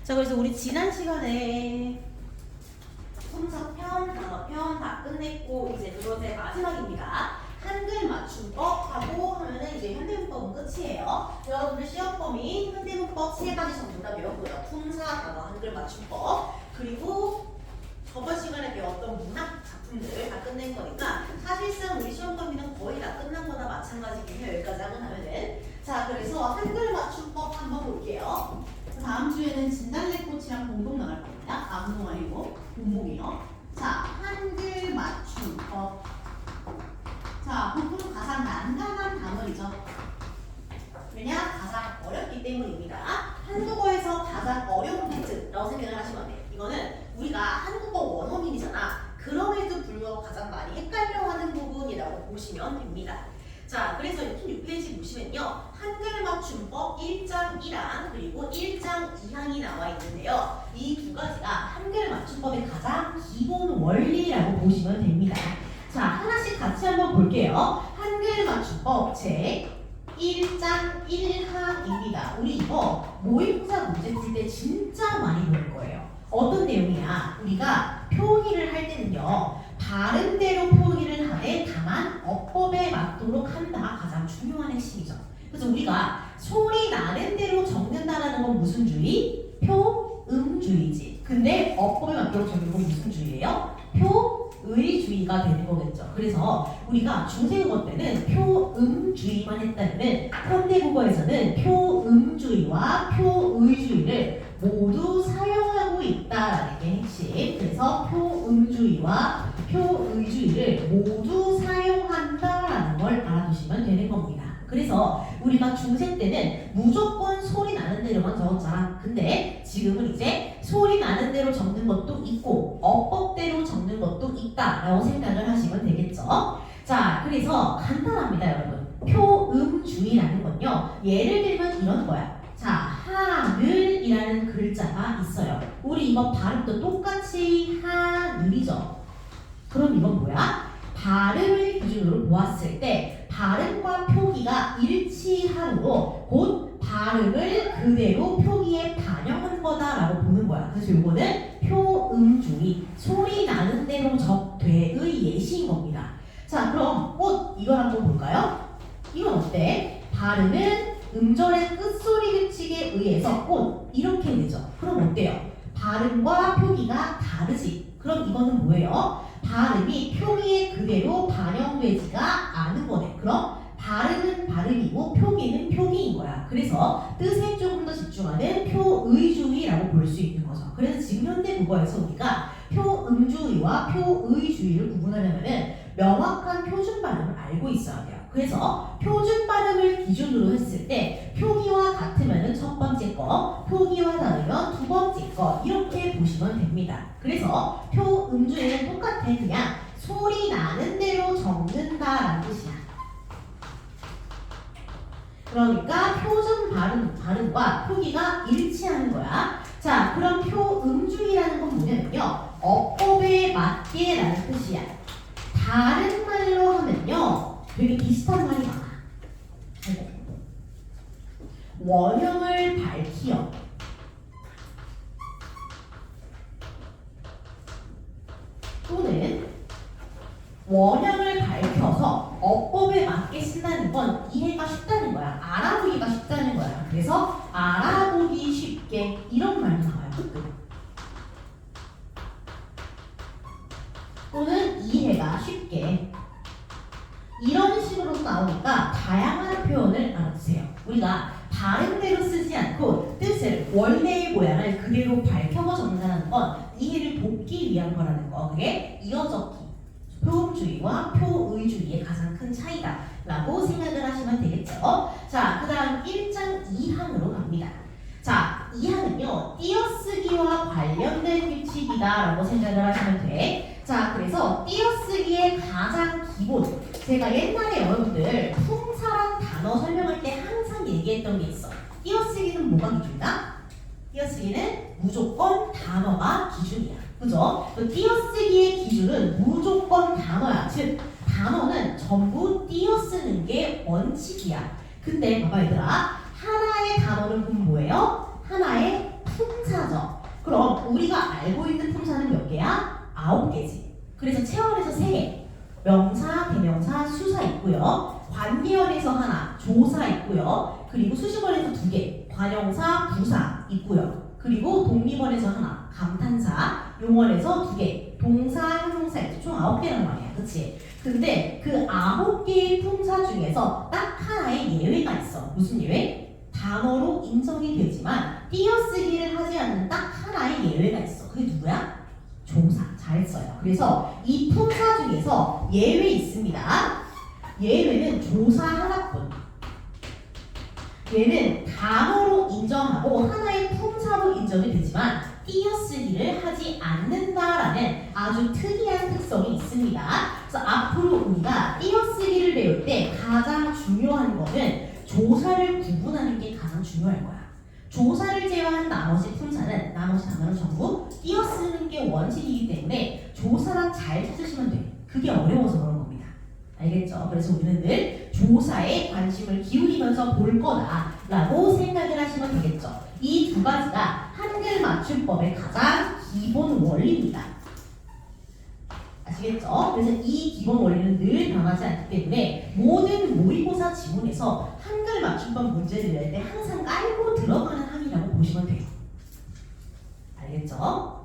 자, 그래서 우리 지난 시간에 품사편, 단어편 다 끝냈고 이제 그것의 마지막입니다. 한글 맞춤법 하고 하면은 이제 현대문법은 끝이에요. 여러분들 시험 범위 현대문법 3가지 전부 다 배웠고요. 품사, 단어, 한글 맞춤법 그리고 저번 시간에 배웠던 문학 작품들 다 끝낸 거니까 사실상 우리 시험 범위는 거의 다 끝난 거나 마찬가지긴 해요. 여기까지 하면은. 자, 그래서 한글 맞춤법 한번 볼게요. 다음 주에는 진달래꽃이랑 공동 나갈 겁니다. 다음 동아리고 공복이요. 자, 한글 맞춤법. 자, 보통 가장 난감한 단어이죠. 왜냐? 가장 어렵기 때문입니다. 한국어에서 가장 어려운 팩트라고 생각을 하시면 돼요. 이거는 우리가 한국어 원어민이잖아. 그럼에도 불구하고 가장 많이 헷갈려하는 부분이라고 보시면 됩니다. 자, 그래서 6페이지 보시면요. 한글 맞춤법 1장 1항 그리고 1장 2항이 나와 있는데요. 이 두 가지가 한글 맞춤법의 가장 기본 원리라고 보시면 됩니다. 자, 하나씩 같이 한번 볼게요. 한글 맞춤법 제 1장 1항입니다. 우리 이거 모의고사 문제 풀 때 진짜 많이 볼 거예요. 어떤 내용이야? 우리가 표기를 할 때는요. 바른대로 표기를 하되 다만 어법에 맞도록 한다. 가장 중요한 핵심이죠. 그래서 우리가 소리 나는 대로 적는다라는 건 무슨 주의? 표음주의지. 근데 어법에 맞도록 적는 건 무슨 주의예요? 표의주의가 되는 거겠죠. 그래서 우리가 중세국어 때는 표음주의만 했다면 현대국어에서는 표음주의와 표의주의를 모두 사용하고 있다라는 게 핵심. 그래서 표음주의와 표의주의를 모두 사용한다라는 걸 알아두시면 되는 겁니다. 그래서 우리가 중세 때는 무조건 소리 나는 대로만 적었잖아. 근데 지금은 이제 소리 나는 대로 적는 것도 있고 어법대로 적는 것도 있다라고 생각을 하시면 되겠죠. 자, 그래서 간단합니다, 여러분. 표음주의라는 건요. 예를 들면 이런 거야. 자, 하늘이라는 글자가 있어요. 우리 이거 발음도 똑같이 하늘이죠. 그럼 이건 뭐야? 발음을 기준으로 보았을 때 발음과 표기가 일치하므로 곧 발음을 그대로 표기에 반영한 거다라고 보는 거야. 그래서 요거는 표음주의, 소리 나는 대로 적되의 예시인 겁니다. 자, 그럼 꽃 이걸 한번 볼까요? 이건 어때? 발음은 음절의 끝소리 규칙에 의해서 꽃 이렇게 되죠. 그럼 어때요? 발음과 표기가 다르지. 그럼 이거는 뭐예요? 발음이 표기에 그대로 반영되지가 않은 거네. 그럼 발음은 발음이고 표기는 표기인 거야. 그래서 뜻에 조금 더 집중하는 표의주의라고 볼 수 있는 거죠. 그래서 지금 현대 국어에서 우리가 표음주의와 표의주의를 구분하려면은 명확한 표준 발음을 알고 있어야 돼요. 그래서 표준 발음을 기준으로 했을 때 표기와 같으면은 첫 번째 거, 표기와 다르면 두 번째 거 이렇게 보시면 됩니다. 그래서 표음주의는 똑같아. 그냥 소리 나는 대로 적는다라는 뜻이야. 그러니까 표준 발음과 표기가 일치하는 거야. 자, 그럼 표음주의라는 건 뭐냐면요. 어법에 맞게라는 뜻이야. 다른 말로 하면요. 되게 비슷한 말이 많아. 원형을 밝히어. 또는 원형을 밝혀서 어법에 맞게 쓴다는 건 이해가 쉽다는 거야. 알아보기가 쉽다는 거야. 그래서 알아보기 쉽게 이런 말도 나와요. 또는 이해가 쉽게 이런 식으로 나오니까 다양한 표현을 알아주세요. 우리가 발음대로 쓰지 않고 뜻을 원래의 모양을 그대로 밝혀서 적는다는 건 이해를 돕기 위한 거라는 거. 그게 이어적기, 표음주의와 표의주의의 가장 큰 차이다라고 생각을 하시면 되겠죠. 자, 그 다음 1장 2항으로 갑니다. 자, 2항은요. 띄어쓰기와 관련된 규칙이다라고 생각을 하시면 돼. 자, 그래서 띄어쓰기의 가장 기본, 제가 옛날에 여러분들 품사랑 단어 설명할 때 항상 얘기했던 게 있어. 띄어쓰기는 뭐가 기준이다? 띄어쓰기는 무조건 단어가 기준이야. 그죠? 그 띄어쓰기의 기준은 무조건 단어야. 즉 단어는 전부 띄어쓰는 게 원칙이야. 근데 봐봐 얘들아, 하나의 단어는 그럼 뭐예요? 하나의 품사죠. 우리가 알고 있는 품사는 몇 개야? 9개지. 그래서 체원에서 3개. 명사, 대명사, 수사 있고요. 관계원에서 하나, 조사 있고요. 그리고 수식원에서 2개, 관형사, 부사 있고요. 그리고 독립원에서 하나, 감탄사, 용언에서 2개, 동사, 형용사 있죠. 총 9개란 말이야. 그치? 근데 그 9개의 품사 중에서 딱 하나의 예외가 있어. 무슨 예외? 단어로 인정이 되지만 띄어쓰기를 하지 않는 딱 하나의 예외가 있어. 그게 누구야? 조사. 잘했어요. 그래서 이 품사 중에서 예외 있습니다. 예외는 조사 하나뿐. 얘는 단어로 인정하고 하나의 품사로 인정이 되지만 띄어쓰기를 하지 않는다라는 아주 특이한 특성이 있습니다. 그래서 앞으로 우리가 띄어쓰기를 배울 때 가장 중요한 거는 조사를 구분하는 게 가장 중요할 거야. 조사를 제외한 나머지 품사는 나머지 단어는 전부 띄어쓰는 게 원칙이기 때문에 조사랑 잘 찾으시면 돼. 그게 어려워서 그런 겁니다. 알겠죠? 그래서 우리는 늘 조사에 관심을 기울이면서 볼 거다라고 생각을 하시면 되겠죠. 이 2가지가 한글 맞춤법의 가장 기본 원리입니다. 아시겠죠? 그래서 이 기본 원리는 늘 변하지 않기 때문에 모든 모의고사 지문에서 한글 맞춤법 문제를 낼 때 항상 깔고 들어가는 함이라고 보시면 돼요. 알겠죠?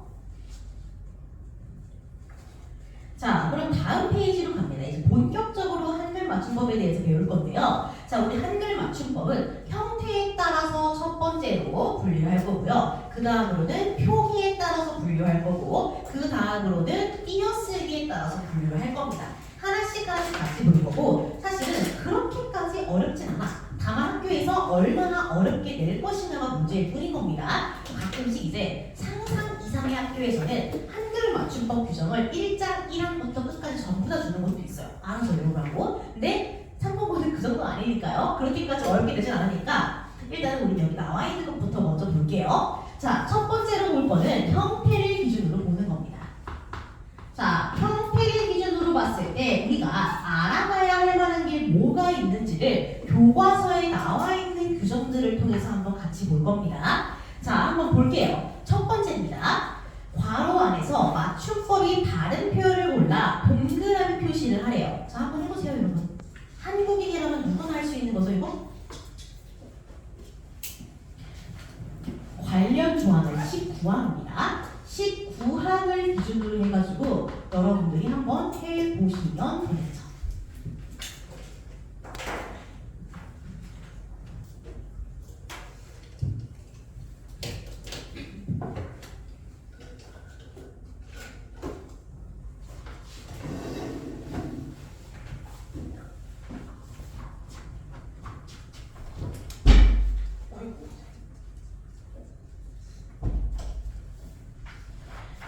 자, 그럼 다음 페이지로 갑니다. 이제 본격적으로 한글 맞춤법에 대해서 배울 건데요. 자, 우리 한글 맞춤법은 형태에 따라서 첫 번째로 분류를 할 거고요. 그 다음으로는 표기에 따라서 분류할 거고, 그 다음으로는 띄어쓰기에 따라서 분류를 할 겁니다. 하나씩 같이 볼 거고, 사실은 그렇게까지 어렵진 않아. 다만 학교에서 얼마나 어렵게 낼 것이냐가 문제일 뿐인 겁니다. 가끔씩 이제 상상 이상의 학교에서는 한글 맞춤법 규정을 1장 1항부터 끝까지 전부 다 주는 것도 있어요. 알아서 외우라고. 근데 3번고는 그 정도 아니니까요. 그렇게까지 어렵게 되진 않으니까 일단은 우리 여기 나와 있는 것부터 먼저 볼게요. 자, 첫 번째로 볼 거는 형태를 기준으로 보는 겁니다. 자, 형태를 기준으로 봤을 때 우리가 알아봐야 할 만한 게 뭐가 있는지를 교과서에 나와 있는 규정들을 통해서 한번 같이 볼 겁니다. 자, 한번 볼게요. 첫 번째입니다. 괄호 안에서 맞춤법이 다른 표현을 골라 동그라미 표시를 하래요. 자, 한번 해보세요, 여러분. 한국인이라면 누구나 할 수 있는 거죠, 이거? 관련 조항은 19항입니다. 19항을 기준으로 해가지고 여러분들이 한번 해보시면 되겠죠.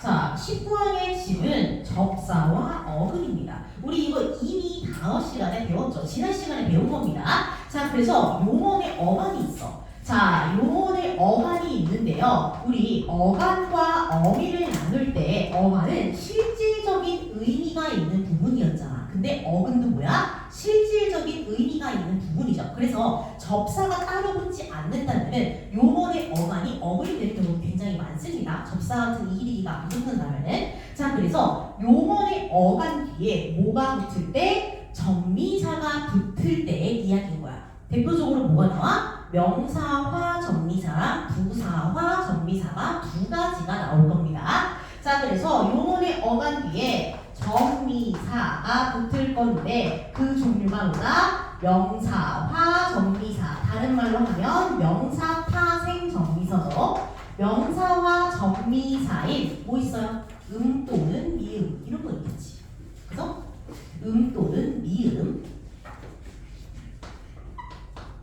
자, 19항의 집은 접사와 어근입니다. 우리 이거 이미 단어 시간에 배웠죠. 지난 시간에 배운 겁니다. 자, 그래서 용언의 어간이 있어. 자, 용언의 어간이 있는데요. 우리 어간과 어미를 나눌 때 어간은 실질적인 의미가 있는 부분이었잖아. 근데 어근도 뭐야? 실질적인 의미가 있는 부분이죠. 그래서 접사가 따로 붙지 않는다면 용언의 어간이 어근이 될 경우 굉장히 많습니다. 접사 같은 이리기가 안 붙는다면은. 자, 그래서 용언의 어간 뒤에 뭐가 붙을 때? 정미사가 붙을 때의 이야기인 거야. 대표적으로 뭐가 나와? 명사화 정미사랑 부사화 정미사가 2가지가 나올 겁니다. 자, 그래서 용언의 어간 뒤에 정미사가 붙을 건데 그 종류가 뭐다? 명사화 정미사. 다른 말로 하면 명사파생 정미서죠. 명사화 정미사인 뭐 있어요? 또는 미음 이런 거 있겠지. 그래서 또는 미음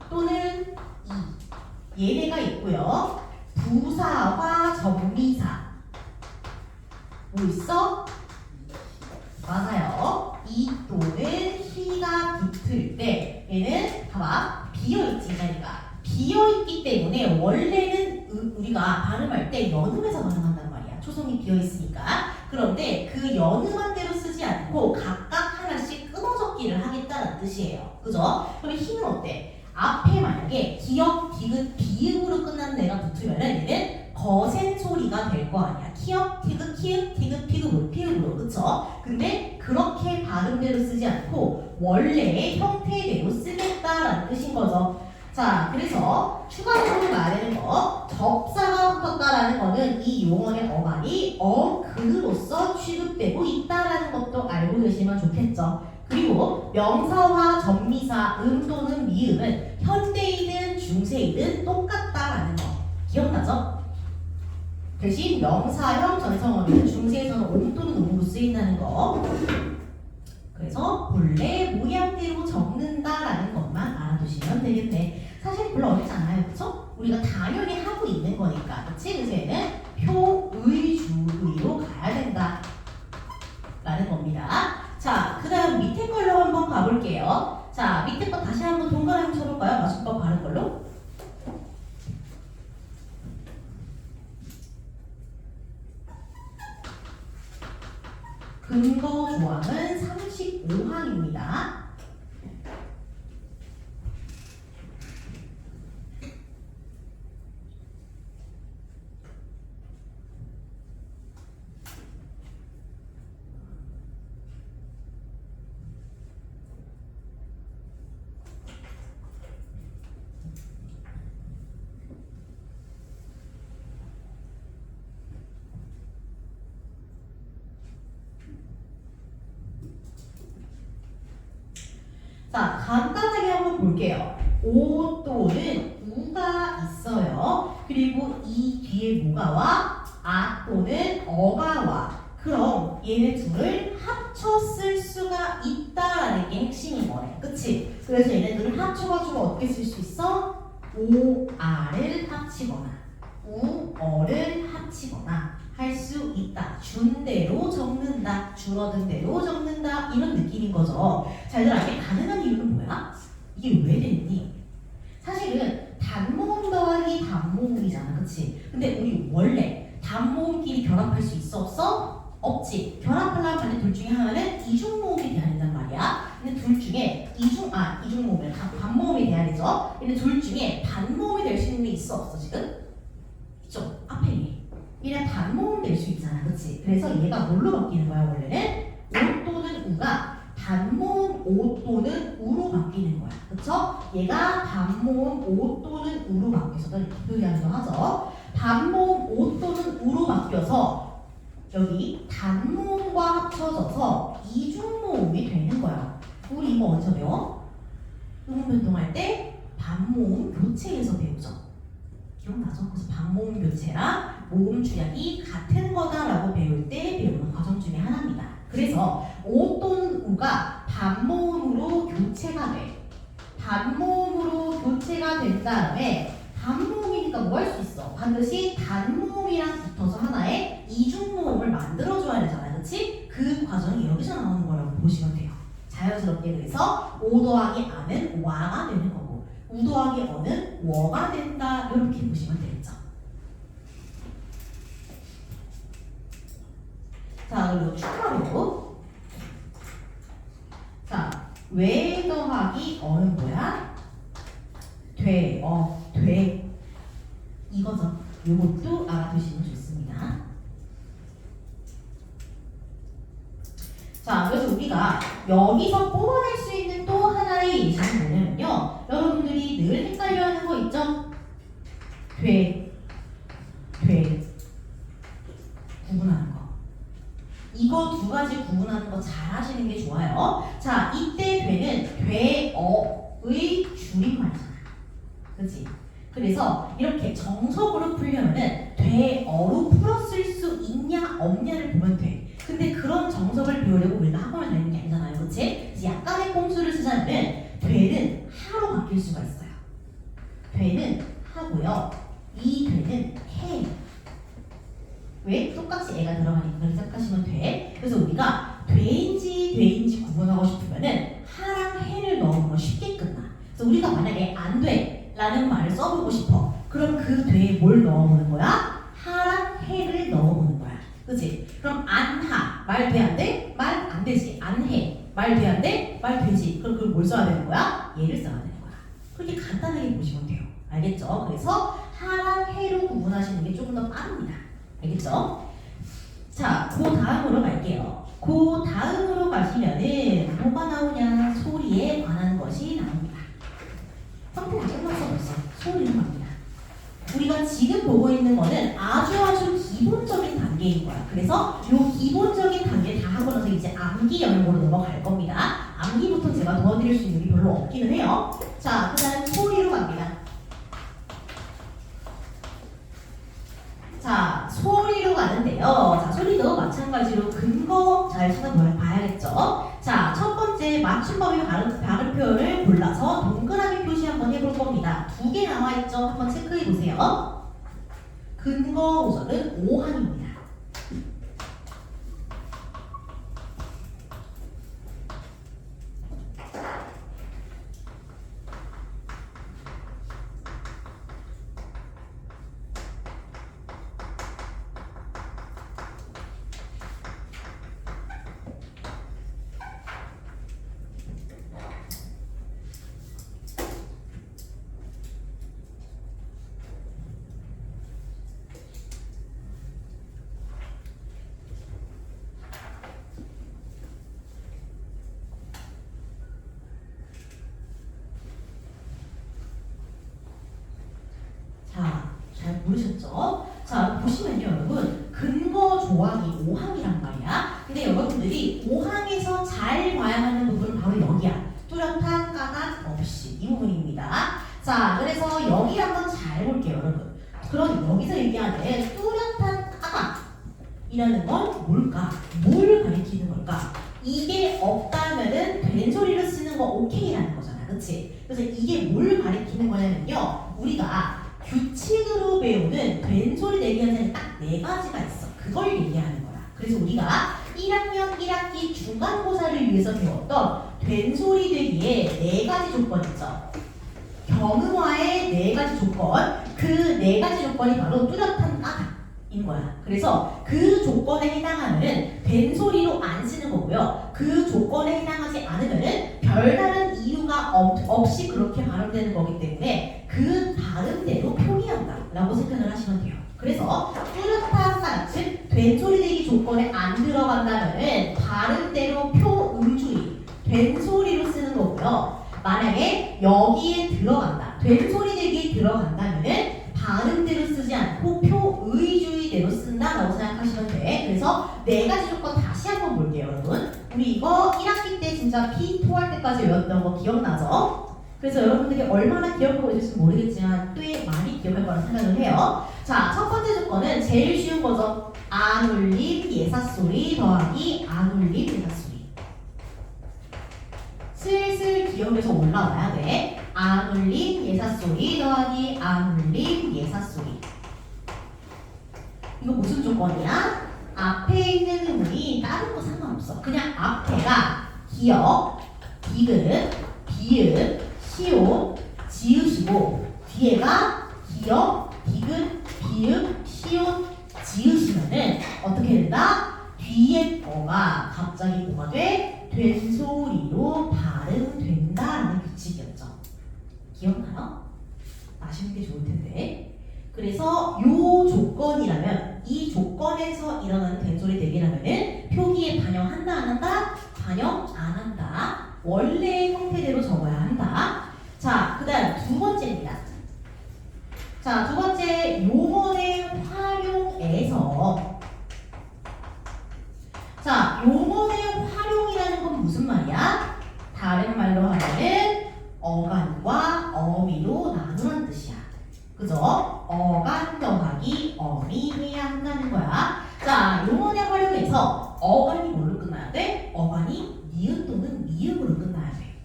또는 얘네가 있고요. 부사화 정미사 뭐 있어? 맞아요. 이 또는 희가 붙을 때 얘는 봐봐 비어있지 이 자리가 비어있기 때문에 원래는 우리가 발음할 때 연음해서 발음한단 말이야. 초성이 비어있으니까. 그런데 그 연음한 대로 쓰지 않고 각각 하나씩 끊어적기를 하겠다는 뜻이에요. 그죠? 그럼 희는 어때? 앞에 만약에 기역, 디귿, 비음으로 끝나는 애가 붙으면은 얘는 거센 소리 피그미가 될 거 아니야. 키역, 티그, 키읔, 티그, 피그로, 피그로, 그쵸? 근데 그렇게 발음대로 쓰지 않고 원래의 형태대로 쓰겠다라는 뜻인 거죠. 자, 그래서 추가적으로 말하는 거, 접사가 붙었다라는 거는 이 용어의 어감이 어근으로서 취급되고 있다라는 것도 알고 계시면 좋겠죠. 그리고 명사와 접미사 음 또는 미음은 현대이든 중세이든 똑같다라는 거 기억나죠? 대신 명사형 전성어는 중세에서는 옴 또는 음으로 쓰인다는 거. 그래서 본래 모양대로 적는다라는 것만 알아두시면 되겠네. 사실 별로 어렵지 않아요, 그쵸? 우리가 당연히 하고 있는 거니까, 그치? 그래서 얘는 표의주의로 가야 된다 라는 겁니다. 자, 그 다음 밑에 걸로 한번 가볼게요. 자, 밑에 거 다시 한번 동그라미 쳐볼까요? 맞춤법 바른 걸로. 근거 조항은 35항입니다. 자, 간단하게 한번 볼게요. 오 또는 우가 있어요. 그리고 이 뒤에 뭐가 와? 아 또는 어가 와. 그럼 얘네 둘을 합쳐 쓸 수가 있다라는 게 핵심인 거네. 그치? 그래서 얘네들을 합쳐가지고 어떻게 쓸 수 있어? 오, 아를 합치거나 우, 어를 합치거나 할 수 있다. 준 대로 적는다. 줄어든 대로 적는다. 이런 느낌인 거죠. 자, 얘들아, 이게 가능한 이유는 뭐야? 이게 왜 됐니? 사실은 단모음 더하기 단모음이잖아. 그치? 근데 우리 원래 단모음끼리 결합할 수 있어? 없어? 없지. 결합하려면 반대 둘 중에 하나는 이중모음이 돼야 된단 말이야. 근데 둘 중에 이중모음이 반모음이 돼야 되죠. 근데 둘 중에 반모음이 될 수 있는 게 있어? 없어 지금? 있죠? 앞에 얘 단모음 될 수 있잖아. 그치? 그래서 얘가 뭘로 바뀌는 거야 원래는? 오 또는 우가 단모음 오 또는 우로 바뀌는 거야. 그쵸? 얘가 단모음 오 또는 우로 바뀌어서 이렇게 표현하기도 하죠. 단모음 오 또는 우로 바뀌어서 여기 단모음과 합쳐져서 이중모음이 되는 거야. 우리 이거 어디서 배워? 음음 변동할 때 반모음 교체에서 배우죠. 기억나죠? 그래서 반모음 교체랑 모음 주약이 같은 거다라고 배울 때 배우는 과정 중에 하나입니다. 그래서 오 또는 우가 반모음으로 교체가 돼. 반모음으로 교체가 된 다음에 반모음이니까 뭐 할 수 있어? 반드시 단모음이랑 붙어서 하나의 이중모음을 만들어줘야 되잖아. 그치? 그 과정이 여기서 나오는 거라고 보시면 돼요. 자연스럽게 그래서 오 더하기 아는 와가 되는 거고 우 더하기 어는 워가 된다. 이렇게 보시면 되겠죠. 자, 그리고 추가로 자, 왜 더하기 어는 뭐야? 돼, 돼. 이거죠. 이것도 알아두시면 좋습니다. 자, 그래서 우리가 여기서 뽑아낼 수 있는 또 하나의 예시는 뭐냐면요. 여러분들이 늘 헷갈려하는 거 있죠? 돼. 구분하는 거. 이거 두 가지 구분하는 거 잘 하시는 게 좋아요. 자, 이때 되는 되어의 줄임말이잖아. 그치? 그래서 이렇게 정석으로 풀려면은 되어로 풀었을 수 있냐 없냐를 보면 돼. 근데 그런 정석을 배우려고 우리가 학원을 다니는 게 아니잖아요. 그치? 그래서 약간의 꼼수를 쓰자면 되는 하로 바뀔 수가 있어요. 되는 하고요. 이 되는 해. 왜? 똑같이 애가 들어가니까 그렇게 생각하시면 돼. 그래서 우리가 돼인지 구분하고 싶으면은 하랑 해를 넣으면 쉽게 끝나. 그래서 우리가 만약에 안 돼 라는 말을 써보고 싶어. 그럼 그 돼에 뭘 넣어보는 거야? 하랑 해를 넣어보는 거야. 그치? 그럼 안하 말 돼 안 돼? 말 안 되지. 안해 말 돼 안 돼? 말 되지. 그럼 그걸 뭘 써야 되는 거야? 얘를 써야 되는 거야. 그렇게 간단하게 보시면 돼요. 알겠죠? 그래서 하랑 해로 구분하시는 게 조금 더 빠릅니다. 알겠죠? 자, 그 다음으로 갈게요. 그 다음으로 가시면은 뭐가 나오냐? 소리에 관한 것이 나옵니다. 형태 다 끝났어 벌써. 소리로 갑니다. 우리가 지금 보고 있는 거는 아주 기본적인 단계인 거야. 그래서 이 기본적인 단계 다 하고 나서 이제 암기 연구로 넘어갈 겁니다. 암기부터 제가 도와드릴 수 있는 게 별로 없기는 해요. 자, 그 다음 소리로 갑니다. 자, 소리로 가는데요. 자, 소리도 마찬가지로 근거 잘 찾아봐야겠죠. 자, 첫 번째 맞춤법의 발음표를 골라서 동그라미 표시 한번 해볼 겁니다. 2개 나와 있죠? 한번 체크해 보세요. 근거 우선은 오항입니다. 자, 잘 모르셨죠? 자, 보시면요, 여러분. 근거 조항이 5항이란 말이야. 근데 여러분들이 5항에서 잘 봐야 하는 부분은 바로 여기야. 뚜렷한 까닭 없이. 이 부분입니다. 자, 그래서 여기 한번 잘 볼게요, 여러분. 그럼 여기서 얘기하는 뚜렷한 까닭이라는 건 뭘까? 뭘 가리키는 걸까? 이게 없다면은 된 소리를 쓰는 거 오케이라는 거잖아. 그치? 그래서 이게 뭘 가리키는 거냐면요. 우리가 규칙으로 배우는 된소리 내기 현상이 딱 4가지가 있어. 그걸 얘기하는 거야. 그래서 우리가 1학년 1학기 중간고사를 위해서 배웠던 된소리 되기에 4가지 조건 있죠. 경음화의 4가지 조건. 그 4가지 조건이 바로 뚜렷한 까닭인 거야. 그래서 그 조건에 해당하면은 된소리로 안 쓰는 거고요. 그 조건에 해당하지 않으면은 별다른 이유가 없이 그렇게 발음되는 거기 때문에 그 발음대로 표기한다 라고 생각을 하시면 돼요. 그래서 뚜렷한 까닭, 즉 된소리 되기 조건에 안 들어간다면은 발음대로 표의주의, 된소리로 쓰는 거고요. 만약에 여기에 들어간다, 된소리 되기에 들어간다면은 발음대로 쓰지 않고 표의주의대로 쓴다라고 생각하시면 돼. 그래서 4가지 조건 다시 한번 볼게요, 여러분. 우리 이거 1학기 때 진짜 P2 할 때까지 외웠던 거 기억나죠? 그래서 여러분들이 얼마나 기억하고 있을지 모르겠지만 꽤 많이 기억할 거라 생각을 해요. 자, 첫 번째 조건은 제일 쉬운 거죠. 안 울림 예사소리 더하기 안 울림 예사소리. 슬슬 기억에서 올라와야 돼. 안 울림 예사소리 더하기 안 울림 예사소리. 이거 무슨 조건이야? 앞에 있는 의문이 다른 거 상관없어. 그냥 앞에가 기역, 디귿, 비읍, 시옷, 지읒이고 뒤에가 기역, 디귿, 비읍, 시옷, 지읒이면은 어떻게 된다? 뒤에 거가 갑자기 뭐가 돼? 된소리로 발음된다라는 규칙이었죠. 기억나요? 아시는 게 좋을 텐데. 그래서 요 조건이라면 이 조건에서 일어나는 된소리 대기라면은 표기에 반영한다 안 한다? 반영 안 한다. 원래의 형태대로 적어야 한다. 자, 그 다음 2번째입니다. 자, 2번째 용언의 활용에서 자, 용언의 활용이라는 건 무슨 말이야? 다른 말로 하면은 어간과 어미로 나누는 뜻이야. 그죠? 어간 더하기 어미 해야 한다는 거야. 자, 용언의 활용에서 어간이 뭘로 끝나야 돼? 어간이 니은 또는 미음으로 끝나야 돼.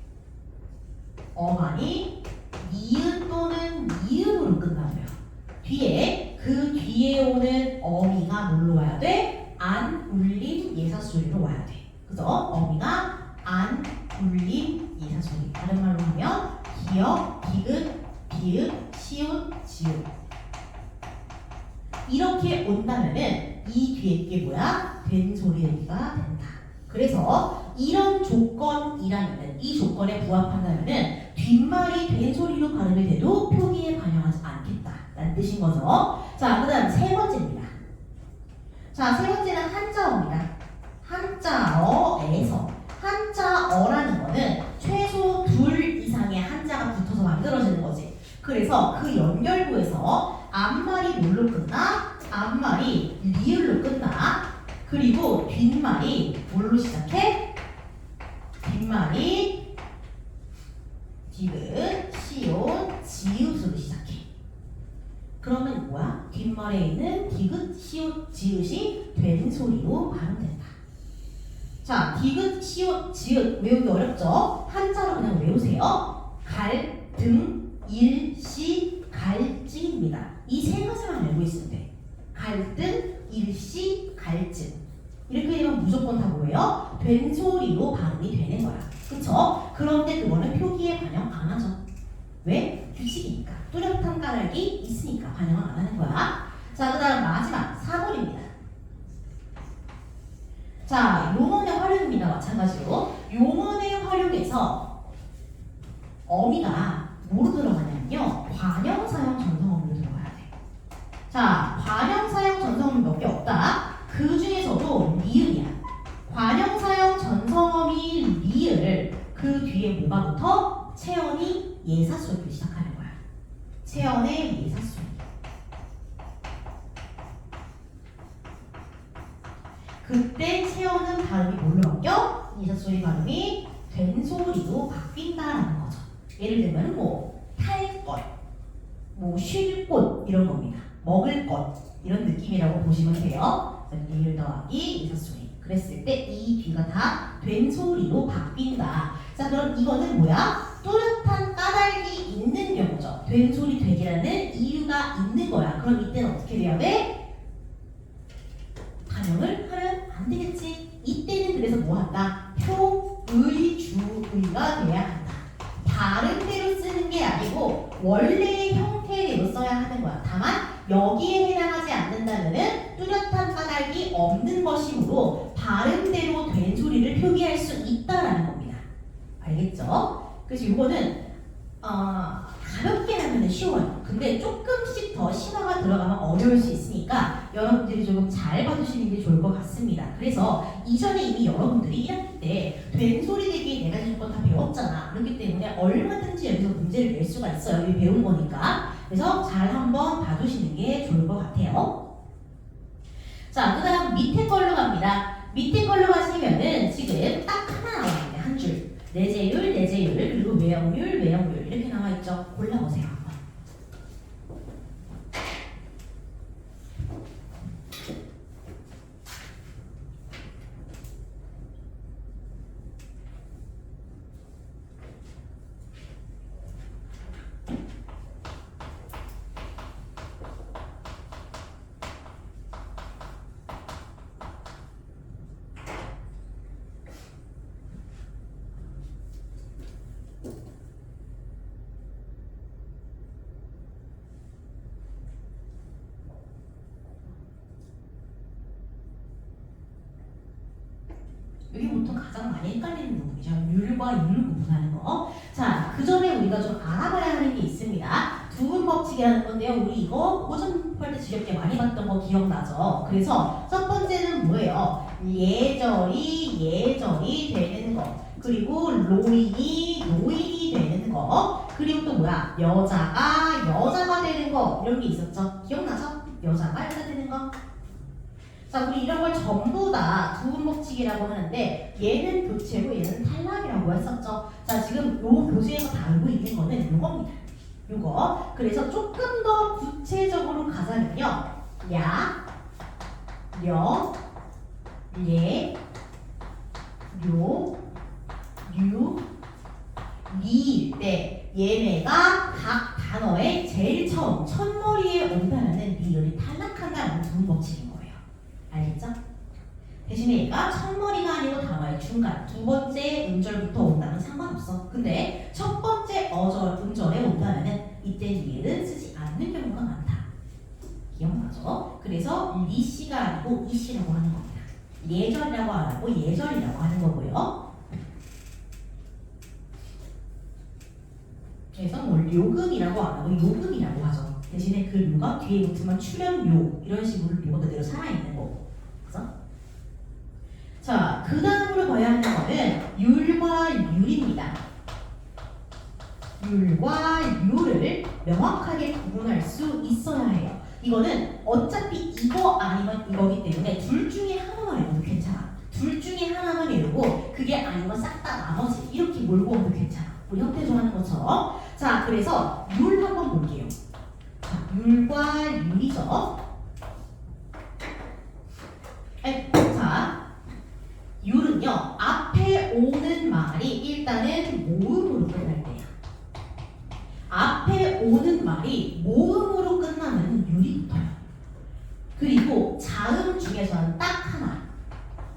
어간이 니은 또는 미음으로 끝나고요. 뒤에 그 뒤에 오는 어미가 뭘로 와야 돼? 안 울림 예사소리로 와야 돼. 그죠? 어미가 안 울림 예사소리. 다른 말로 하면 기역, 디귿, 비읍, 시옷, 지읒. 이렇게 온다면은 이 뒤에 게 뭐야? 된소리 얘기가 된다. 그래서 이런 조건이라면은 이 조건에 부합한다면은 뒷말이 된소리로 발음이 돼도 표기에 반영하지 않겠다라는 뜻인 거죠. 자, 그다음 3번째입니다. 자, 세 번째는 한자어입니다. 한자어에서 한자어라는 거는 최소 둘 이상의 한자가 붙어서 만들어지는 거지. 그래서 그 연결부에서 앞말이 뭘로 끝나? 앞말이 리을로 끝나. 그리고 뒷말이 뭘로 시작해? 뒷말이 디귿, 시옷, 지읒으로 시작해. 그러면 뭐야? 뒷말에 있는 디귿, 시옷, 지읒이 된 소리로 발음된다. 자, 디귿, 시옷, 지읒 외우기 어렵죠? 한자로 그냥 외우세요. 갈, 등, 일, 시, 갈증입니다. 이 세 가지만 알고 있으면 돼. 갈등, 일시, 갈증. 이렇게 되면 무조건 다 뭐예요? 된 소리로 발음이 되는 거야. 그쵸? 그런데 그거는 표기에 반영 안 하죠. 왜? 규칙이니까. 뚜렷한 까닭이 있으니까 반영을 안 하는 거야. 자, 그 다음 마지막 4번입니다. 자, 용언의 활용입니다. 마찬가지로 용언의 활용에서 어미가 뭐로 들어가냐면요, 관형사형 전성어미로 들어가야 돼. 자, 관형사형 전성어미 몇 개 없다. 그 중에서도 리을이야. 관형사형 전성어미 리을 그 뒤에 뭐가 붙어? 체언이 예사소리를 시작하는 거야. 체언의 예사소리. 그때 체언은 발음이 뭘로 바뀌어? 예사소리 발음이 된 소리로 바뀐다라는 거죠. 예를 들면 뭐 탈 것, 뭐 쉴 곳 이런 겁니다. 먹을 것 이런 느낌이라고 보시면 돼요. 리을 더하기 예사소리. 그랬을 때 이 뒤가 다 된 소리로 바뀐다. 자, 그럼 이거는 뭐야? 뚜렷한 까닭이 있는 경우죠. 된 소리 되기라는 이유가 있는 거야. 그럼 이때는 어떻게 돼야 돼? 반영을 하면 안 되겠지. 이때는 그래서 뭐 한다? 표의주의가 돼야 한다. 발음대로 쓰는 게 아니고 원래의 형태대로 써야 하는 거야. 다만 여기에 해당하지 않는다면은 뚜렷한 까닭이 없는 것이므로 발음대로 된 소리를 표기할 수 있다라는 겁니다. 알겠죠? 그래서 이거는 가볍게 하면 쉬워요. 근데 조금씩 더 심화가 들어가면 어려울 수 있으니까 여러분들이 조금 잘 봐주시는 게 좋을 것 같습니다. 그래서 이전에 이미 여러분들이 1학기 때 된 소리 되기 4가지 조건 다 배웠잖아. 그렇기 때문에 얼마든지 여기서 문제를 낼 수가 있어요. 이미 배운 거니까. 그래서 잘 한번 봐주시는 게 좋을 것 같아요. 자, 그 다음 밑에 걸로 갑니다. 밑에 걸로 가시면은 지금 딱 하나 나와있네. 한 줄. 내재율, 내재율, 그리고 외형률, 외형률 이렇게 나와있죠. 골라보세요. 한번. 여기 보통 가장 많이 헷갈리는 부분이죠. 율과 율 구분하는 거. 자, 그 전에 우리가 좀 알아봐야 하는 게 있습니다. 두분 법칙이라는 건데요. 우리 이거 고전할 때 지겹게 많이 봤던 거 기억나죠? 그래서 첫 번째는 뭐예요? 예절이 되는 거. 그리고 노인이 되는 거. 그리고 또 뭐야? 여자가 되는 거. 이런 게 있었죠? 기억나죠? 여자가 되는 거. 자, 우리 이런 걸 전부 다 두분법칙이라고 하는데 얘는 교체고 얘는 탈락이라고 했었죠. 자, 지금 요 교재에서 다 알고 있는 거는 요겁니다. 요거. 그래서 조금 더 구체적으로 가자면요. 야, 려, 예, 요, 유, 리일 때 얘네가 각 단어의 제일 처음 첫머리에 온다면은 리을이 탈락한다는 두분법칙인 거예요. 알겠죠? 대신에 얘가 첫머리가 아니고 단어의 중간 두 번째 음절부터 온다면 상관없어. 근데 첫 번째 음절에 온다면은 이때 리을은 쓰지 않는 경우가 많다. 기억나죠? 그래서 리씨가 아니고 이씨라고 하는 겁니다. 예절이라고 안 하고 예절이라고 하는 거고요. 그래서 뭐 요금이라고 안 하고 요금이라고 하죠. 대신에 그 료가 뒤에 붙으면 출연료 이런 식으로 료가 그대로 살아있는 거고. 이거는 율과 율입니다. 율과 율을 명확하게 구분할 수 있어야 해요. 이거는 어차피 이거 아니면 이거기 때문에 둘 중에 하나만 외워도 괜찮아. 둘 중에 하나만 외우고 그게 아니면 싹 다 나머지 이렇게 몰고 오면 괜찮아. 우리 형태조 하는 것처럼. 자, 그래서 율 한번 볼게요. 자, 율과 율이죠. 자, 율은요 앞에 오는 말이 일단은 모음으로 끝날 때야. 앞에 오는 말이 모음으로 끝나면 율이 붙어요. 그리고 자음 중에서는 딱 하나.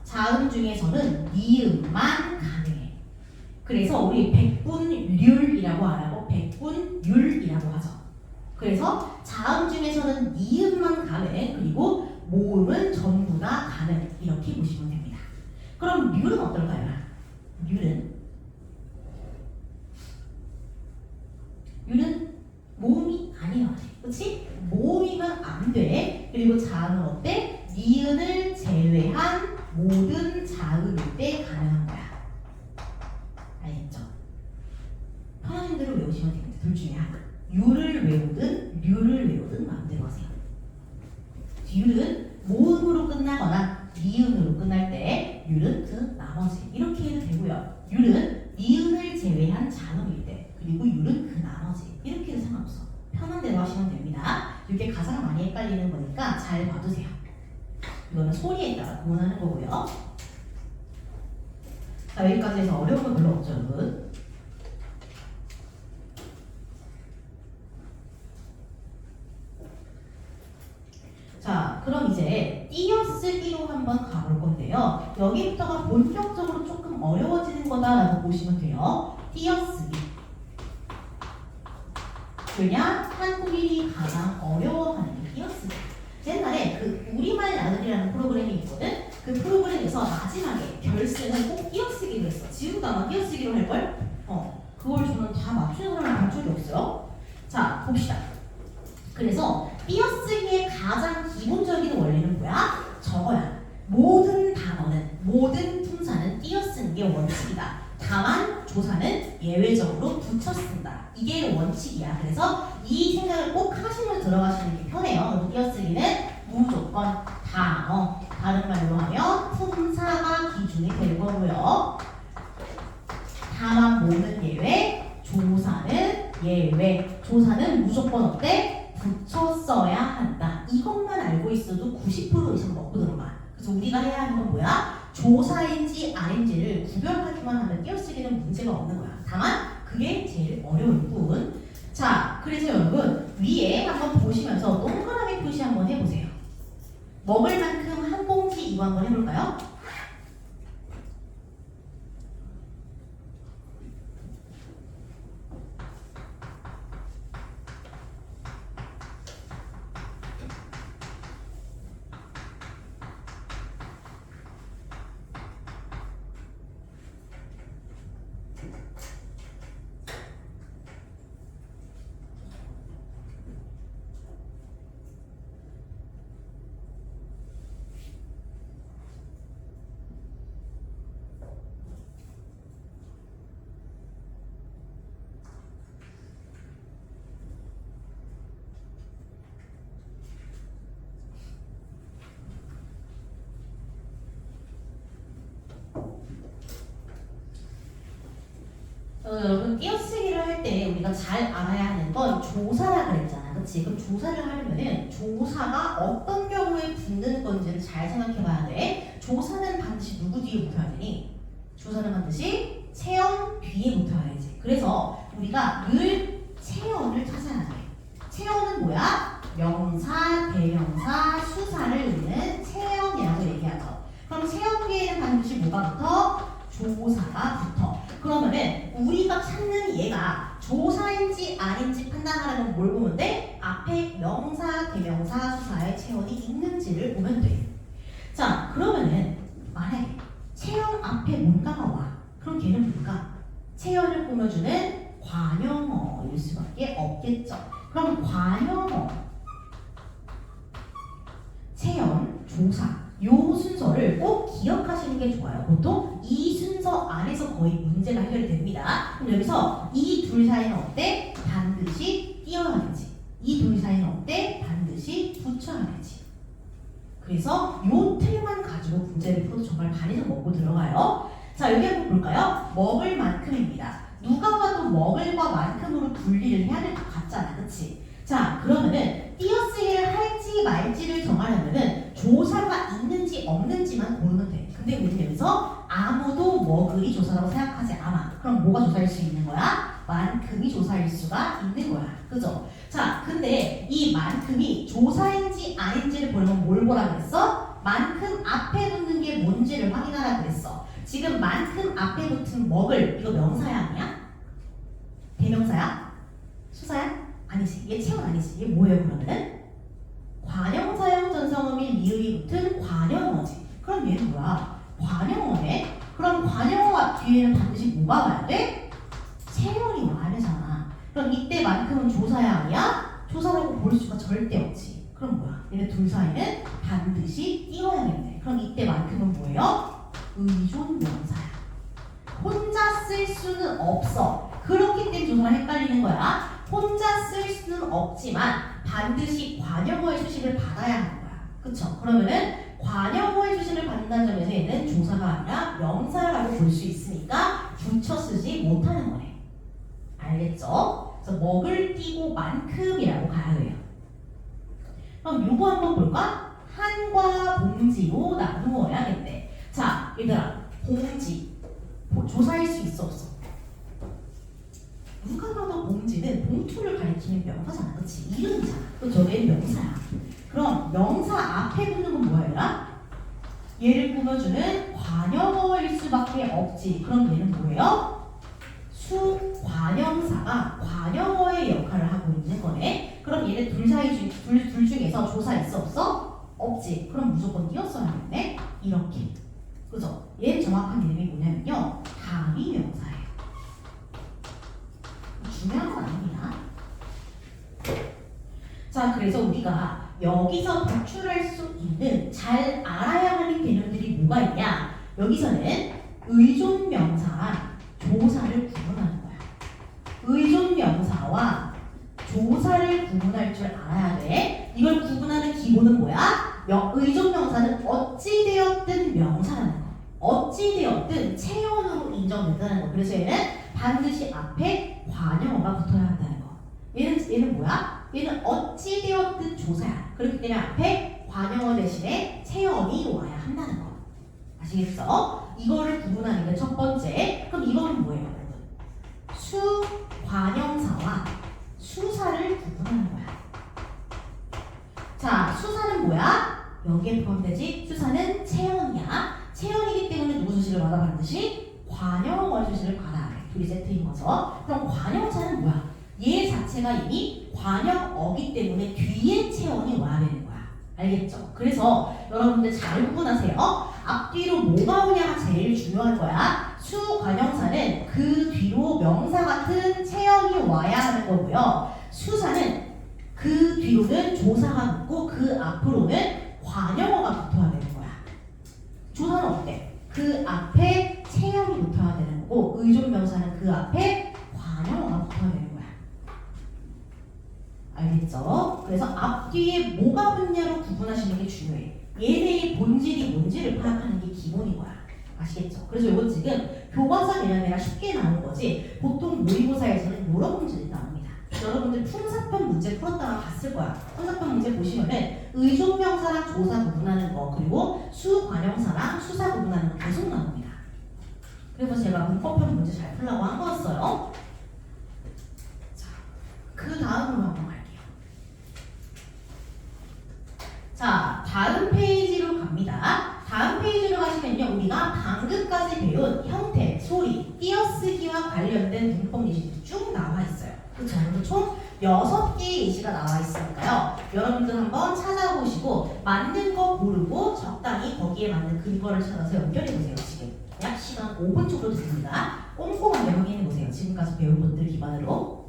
자음 중에서는 니음만 가능해. 그래서 우리 백분률이라고 안 하고 백분율이라고 하죠. 그래서 자음 중에서는 니음만 가능, 그리고 모음은 전부 다 가능. 이렇게 보시면 됩니다. 그럼 률은 어떨까요? 율은 모음이 아니에요. 그렇지? 모음이면 안 돼. 그리고 자음은 어때? 니은을 제외한 모든 자음일 때 가능한 거야. 알겠죠? 편하신 대로 외우시면 됩니다. 둘 중에 하나. 율을 외우든 류를 외우든 마음대로 하세요. 율은 모음으로 끝나거나 니은으로 끝날 때, 율은 그 나머지 이렇게 해도 되고요. 율은 니은을 제외한 자음일 때, 그리고 율은 그 나머지 이렇게 해도 상관없어. 편한 대로 하시면 됩니다. 이게 가장 많이 헷갈리는 거니까 잘 봐두세요. 이거는 소리에 따라 구분하는 거고요. 자, 여기까지 해서 어려운 건 별로 없죠, 여러분. 자, 그럼 이제 띄어쓰기로 한번 가볼 건데요. 여기부터가 본격적으로 조금 어려워지는 거다라고 보시면 돼요. 띄어쓰기. 왜냐? 한국인이 가장 어려워하는 게 띄어쓰기. 옛날에 그 우리말 나누기라는 프로그램이 있거든. 그 프로그램에서 마지막에 결승은 꼭 띄어쓰기로 했어. 지우가 아마 띄어쓰기로 할걸? 그걸 저는 다 맞추는 사람을 본 적이 없어요. 자, 봅시다. 그래서 띄어쓰기의 가장 기본적인 원리는 뭐야? 저거야. 모든 단어는, 모든 품사는 띄어쓰는 게 원칙이다. 다만 조사는 예외적으로 붙여 쓴다. 이게 원칙이야. 그래서 이 생각을 꼭 하시면서 들어가시는 게 편해요. 띄어쓰기는 무조건 단어, 다른 말로 하면 품사가 기준이 될 거고요. 다만 뭐는 예외, 조사는 예외. 조사는 무조건 어때? 붙여 써야 한다. 이것만 알고 있어도 90% 이상 먹고 들어가. 그래서 우리가 해야 하는 건 뭐야? 조사인지 아닌지를 구별하기만 하면 띄어쓰기는 문제가 없는 거야. 다만 그게 제일 어려운 부분. 자, 그래서 여러분 위에 한번 보시면서 동그라미 표시 한번 해보세요. 먹을 만큼 한 봉지 이거 한번 해볼까요? 여러분 띄어쓰기를 할 때 우리가 잘 알아야 하는 건 조사라 그랬잖아. 그치? 그럼 조사를 하려면은 조사가 어떤 경우에 붙는 건지를 잘 생각해 봐야 돼. 조사는 반드시 누구 뒤에 붙어야 되니? 조사는 반드시 체언 뒤에 붙어야지. 그래서 우리가 늘 체언을 찾아야 돼. 체언은 뭐야? 명사, 대명사, 수사를 우리는 체언이라고 얘기하죠. 그럼 체언 뒤에는 반드시 뭐가 붙어? 조사가 붙어. 그러면은 우리가 찾는 얘가 조사인지 아닌지 판단하려면 뭘 보면 돼? 앞에 명사, 대명사, 수사의 체언이 있는지를 보면 돼. 자, 그러면은 만약에 체언 앞에 뭔가가 와. 그럼 걔는 뭔가? 체언을 꾸며주는 관형어일 수밖에 없겠죠. 그럼 관형어, 체언, 조사 요 순서를 꼭 기억하시는 게 좋아요. 보통 이 순서 안에서 거의 문제가 해결이 됩니다. 그럼 여기서 이 둘 사이는 어때? 반드시 띄어야 되지. 이 둘 사이는 어때? 반드시 붙여야 되지. 그래서 요 틀만 가지고 문제를 풀어도 정말 반에서 먹고 들어가요. 자, 여기 한번 볼까요? 먹을 만큼입니다. 누가 봐도 먹을과 만큼으로 분리를 해야 될 것 같잖아, 그치? 자, 그러면은 띄어쓰기를 할지 말지를 정하려면은 조사가 있는지 없는지만 고르면 돼. 근데 우리는 여기서 아무도 먹을이 조사라고 생각하지 않아. 그럼 뭐가 조사일 수 있는 거야? 만큼이 조사일 수가 있는 거야. 그죠? 자, 근데 이 만큼이 조사인지 아닌지를 보려면 뭘 보라 그랬어? 만큼 앞에 붙는 게 뭔지를 확인하라 그랬어. 지금 만큼 앞에 붙은 먹을, 이거 명사야 아니야? 대명사야? 수사야? 아니지. 얘 체온 아니지. 얘 뭐예요 그러면은? 관형사형 전성어민 리을이 붙은 관형어지. 그럼 얘는 뭐야? 관형어네? 그럼 관형어 뒤에는 반드시 뭐가 와야 돼? 체온이 와야 되잖아. 그럼 이때만큼은 조사야 아니야? 조사라고 볼 수가 절대 없지. 그럼 뭐야? 얘네 둘 사이는 반드시 띄워야겠네. 그럼 이때만큼은 뭐예요? 의존 명사야. 혼자 쓸 수는 없어. 그렇기 때문에 조사랑 헷갈리는 거야. 혼자 쓸 수는 없지만 반드시 관형어의 수식을 받아야 하는 거야. 그쵸? 그러면은 관형어의 수식을 받는다는 점에서 얘는 조사가 아니라 명사라고 볼 수 있으니까 붙여 쓰지 못하는 거네. 알겠죠? 그래서 먹을 띄고 만큼이라고 가야 해요. 그럼 요거 한번 볼까? 한과 봉지로 나누어야겠네. 자, 얘들아, 봉지 조사일 수 있어 없어? 누가 봐도 봉지는 봉투를 가리키는 명사잖아, 그치? 이름이잖아. 또 저게 명사야. 그럼 명사 앞에 붙는 건 뭐야? 얘를 꾸며주는 관형어일 수밖에 없지. 그럼 얘는 뭐예요? 수관형사가 관형어의 역할을 하고 있는 거네. 그럼 얘네 둘 중에서 조사 있어 없어? 없지. 그럼 무조건 띄었어야겠네. 이렇게. 그죠? 얘 정확한 이름이 뭐냐면요, 다미 명사예요. 중요한 건 아닙니다. 자, 그래서 우리가 여기서 도출할 수 있는 잘 알아야 하는 개념들이 뭐가 있냐? 여기서는 의존 명사와 조사를 구분하는 거야. 의존 명사와 조사를 구분할 줄 알아야 돼. 이걸 구분하는 기본은 뭐야? 의존 명사는 어찌되었든 명사라는 거. 어찌되었든 체온으로 인정된다는 거. 그래서 얘는 반드시 앞에 관형어가 붙어야 한다는 거. 얘는 뭐야? 얘는 어찌되었든 조사야. 그렇기 때문에 앞에 관형어 대신에 체온이 와야 한다는 거. 아시겠어? 이거를 구분하는 게 첫 번째. 그럼 이거는 뭐예요, 여러분? 수관형사와 수사를 구분하는 거야. 자, 수사는 뭐야? 여기에 포함되지? 수사는 체온이야. 체온이기 때문에 누구 수식을 받아? 반드시 관형어 수식을 받아. 둘이 세트인 거죠. 그럼 관형사는 뭐야? 얘 자체가 이미 관형어기 때문에 뒤에 체온이 와야 되는 거야. 알겠죠? 그래서 여러분들 잘 구분하세요. 앞뒤로 뭐가 오냐가 제일 중요한 거야. 수관형사는 그 뒤로 명사 같은 체형이 와야 하는 거고요. 수사는 그 뒤로는 조사가 붙고 그 앞으로는 관형어가 붙어야 되는 거야. 조사는 어때? 그 앞에 체형이 붙어야 되는 거고, 의존명사는 그 앞에 관형어가 붙어야 되는 거야. 알겠죠? 그래서 앞뒤에 뭐가 붙냐로 구분하시는 게 중요해. 얘네의 본질이 뭔지를 파악하는 게 기본인 거야. 아시겠죠? 그래서 이거 지금 교과서 개념이라 쉽게 나온 거지, 보통 모의고사에서는 여러 문제들이 나옵니다. 여러분들 품사편 문제 풀었다가 봤을 거야. 품사편 문제 보시면은 의존명사랑 조사 구분하는 거, 그리고 수관형사랑 수사 구분하는 거 계속 나옵니다. 그래서 제가 문법편 문제 잘 풀라고 한 거였어요. 자, 그 다음으로 한번 갈게요. 자, 다음 페이지로 갑니다. 다음 페이지로 가시면요, 우리가 방금까지 배운 형태, 소리, 띄어쓰기와 관련된 문법 예시들이 쭉 나와 있어요. 그쵸? 그래서 총 6개의 예시가 나와 있으니까요, 여러분들 한번 찾아보시고 맞는 거 고르고 적당히 거기에 맞는 근거를 찾아서 연결해보세요. 지금 약 시간 5분 정도 됩니다. 꼼꼼하게 확인해보세요. 지금까지 배운 것들 기반으로.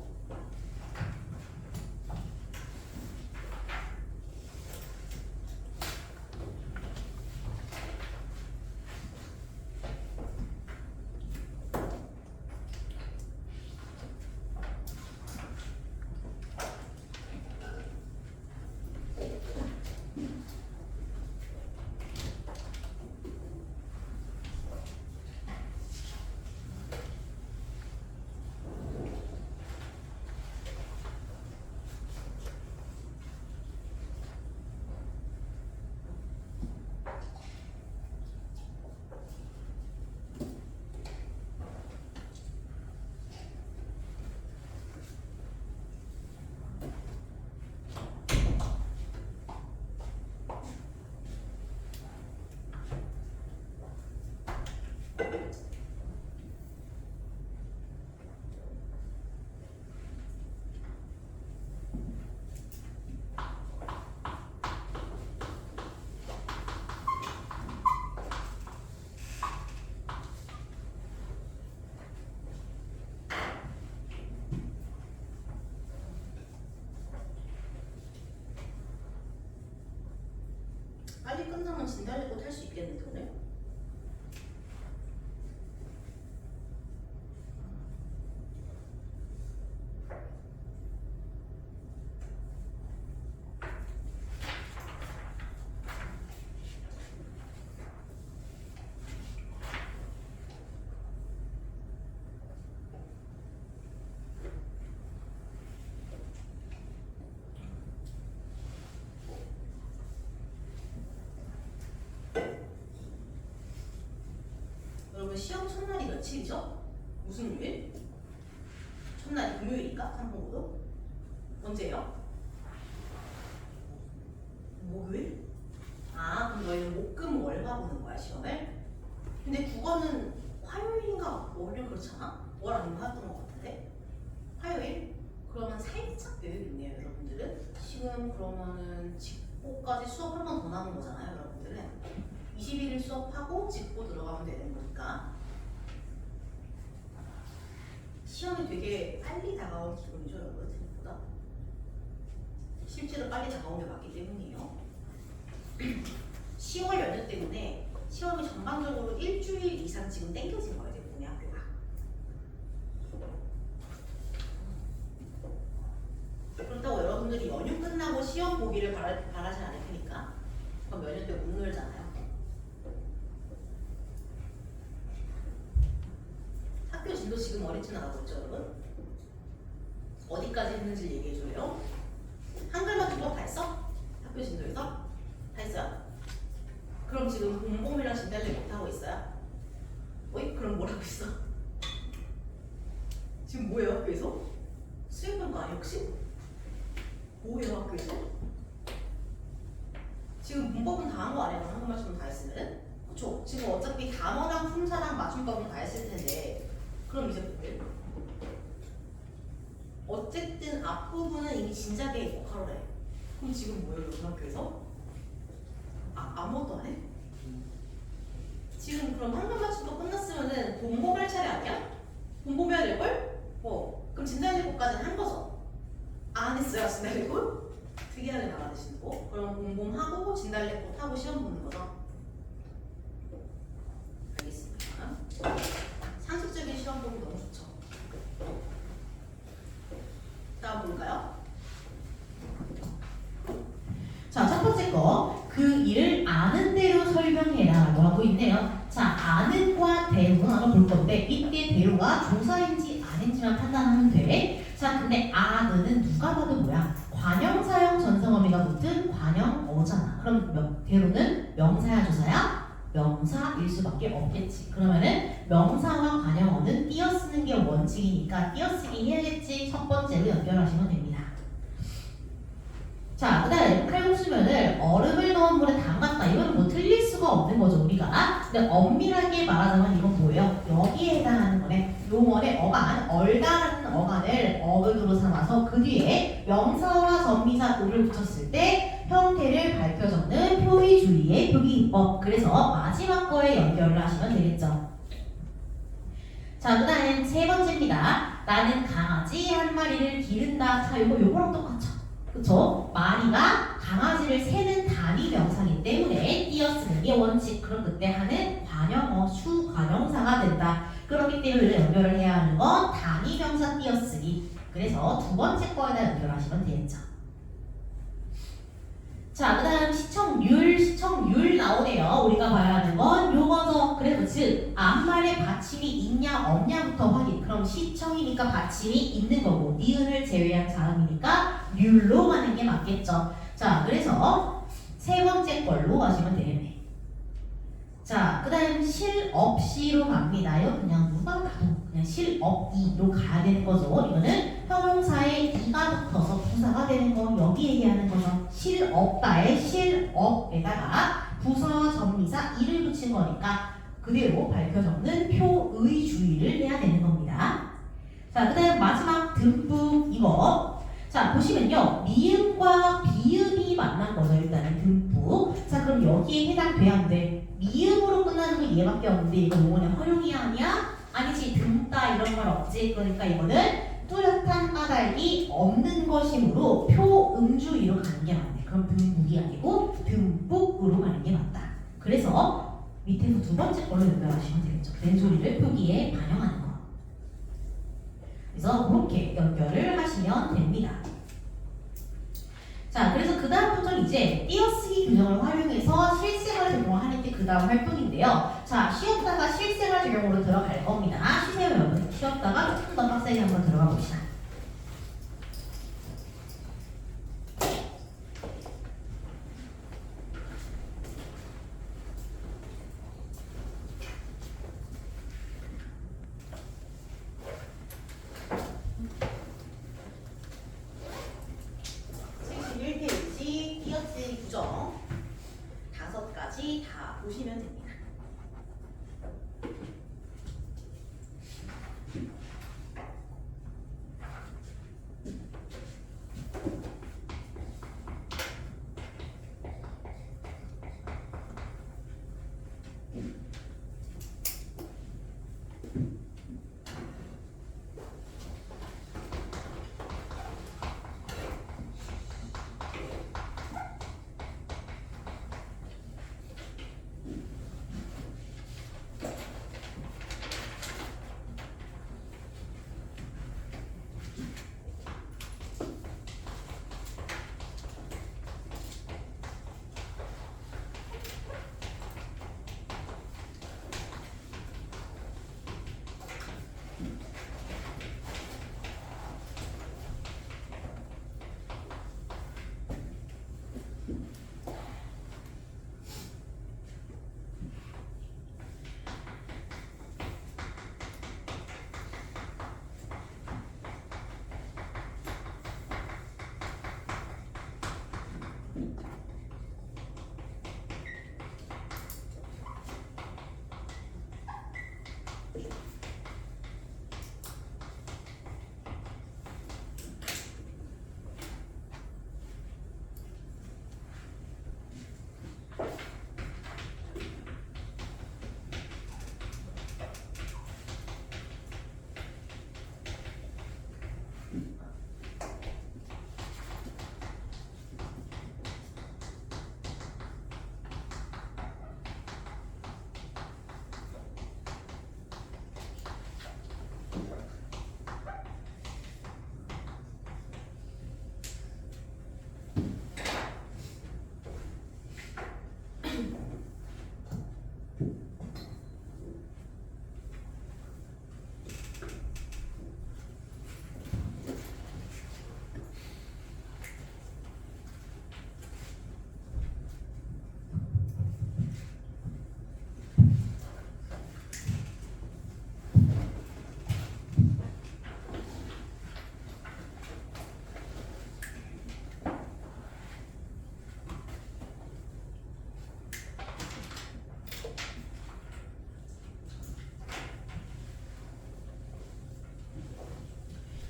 빨리 끝나면 진달래꽃 할 수 있겠는데 오늘? 여러분 시험 첫날이 며칠이죠? 무슨 요일? 첫날이 금요일인가? 상봉고도? 언제예요? 목요일? 아 그럼 너희는 목금월화 보는 거야 시험을? 근데 국어는 화요일인가 월요일 그렇잖아? 월 아니면 화였던 것 같은데? 화요일? 그러면 살짝 여유 있네요 여러분들은. 지금 그러면은 직보까지 수업 한 번 더 남은 거잖아요 여러분들은. 21일 수업하고 직보 들어가면 되는 거니까 시험이 되게 빨리 다가온 기분이죠 여러분. 생각보다 실제로 빨리 다가온 게 맞기 때문이에요. 10월 연휴 때문에 시험이 전반적으로 일주일 이상 지금 땡겨진 거예요 대부분의 학교가. 그렇다고 여러분들이 연휴 끝나고 시험 보기를 바라진 않을 테니까 그럼 연휴 때 못 놀잖아요. 학교 진도 지금 어린지 나가고 있죠 여러분? 어디까지 했는지 얘기해줘요. 한글만 두 번 다 했어? 학교 진도에서? 다 했어요? 그럼 지금 공범이랑 진달래 못하고 있어요? 어이? 그럼 뭘 하고 있어? 지금 뭐해요 학교에서? 수행한 거 아니야 혹시? 뭐해요 학교에서? 지금 문법은 다 한 거 아니야? 한글 맞춤은 다 했으면은? 그쵸? 지금 어차피 단어랑 품사랑 맞춤법은 다 했을 텐데 그럼 이제 뭐해? 어쨌든 앞부분은 이미 진작에 입국하러래. 그럼 지금 뭐예요 고등학교에서? 아무것도 안 해? 지금 그럼 한글 맞춤법 끝났으면은 본보할 차례 아니야? 본보해야 될걸? 그럼 진달래꽃까지는 한 거죠? 안 했어요 진달래꽃? 특이하게 나가드시는 거. 그럼 공범하고 진달래꽃 하고 시험 보는 거죠? 알겠습니다. 상식적인 시험 보기 너무 좋죠. 다음 볼까요? 자, 첫 번째 거. 그 일을 아는 대로 설명해라 라고 하고 있네요. 자, 아는과 대로는 하나 볼 건데 이때 대로가 조사인지 아닌지만 판단하면 돼. 자, 근데 아는은 누가 봐도 뭐야? 관형사형 전성어미가 붙은 관형어잖아. 그럼 대로는 명사야 조사야? 명사일 수밖에 없겠지. 그러면은 명사와 관형어는 띄어쓰는 게 원칙이니까 띄어쓰기 해야겠지. 첫 번째로 연결하시면 됩니다. 자, 그 다음에 칼국수면을 얼음을 넣은 물에 담갔다. 이건 뭐 틀릴 수가 없는 거죠 우리가. 근데 엄밀하게 말하자면 이건 뭐예요? 여기에 해당하는 거네. 용어의 어간, 얼다라는 어간을 어근으로 삼아서 그 뒤에 명사와 전미사 을을 붙였을 때 형태를 밝혀 적는 표의주의의 표기기법. 그래서 마지막 거에 연결을 하시면 되겠죠. 자, 그 다음에 세 번째입니다. 나는 강아지 한 마리를 기른다. 자, 요거랑 똑같죠. 그쵸? 마리가 강아지를 세는 단위 명사이기 때문에 띄어쓰는 게 원칙. 그럼 그때 하는 관형어, 수관형사가 된다. 그렇기 때문에 연결을 해야 하는 건 단위 명사 띄어쓰기. 그래서 두 번째 거에다 연결하시면 되겠죠. 자, 그 다음 시청률 나오네요. 우리가 봐야 하는 건 요거죠. 그래서 즉 앞말에 받침이 있냐 없냐부터 확인. 그럼 시청이니까 받침이 있는 거고 니은을 제외한 자음이니까 률로 가는 게 맞겠죠. 자, 그래서 세 번째 걸로 가시면 되겠네. 자, 그 다음 실 없이로 갑니다. 이거 그냥 누가 봐도 그냥 실 없이로 가야 되는 거죠. 이거는 형용사에 이가 붙어서 부사가 되는 거 여기 얘기하는 거죠. 실 없다에 실 없에다가 부사와 전미사 이를 붙인 거니까 그대로 밝혀 적는 표의주의를 해야 되는 겁니다. 자, 그 다음 마지막 듬뿍 이거. 자, 보시면요. 미음과 비음이 만난 거죠. 일단은 듬뿍. 자, 그럼 여기에 해당돼야 하는데 미음으로 끝나는 건 얘밖에 없는데 이거 요거는 활용이 아니야? 아니지. 듬다 이런 말 없지. 그러니까 이거는 뚜렷한 까닭이 없는 것이므로 표음주의로 가는 게 맞네. 그럼 듬북이 아니고 듬뿍으로 가는 게 맞다. 그래서 밑에서 두 번째 걸로 연결하시면 되겠죠. 된 소리를 표기에 반영하는 거. 그래서 그렇게 연결을 하시면 됩니다. 자, 그래서 그 다음부터는 이제 띄어쓰기 규정을 활용해서 실생활 적용을 하는 게 그 다음 활동인데요. 자, 쉬었다가 실생활 적용으로 들어갈 겁니다. 쉬세요, 여러분. 쉬었다가 조금 더 빡세게 한번 들어가 봅시다. 다 보시면 됩니다.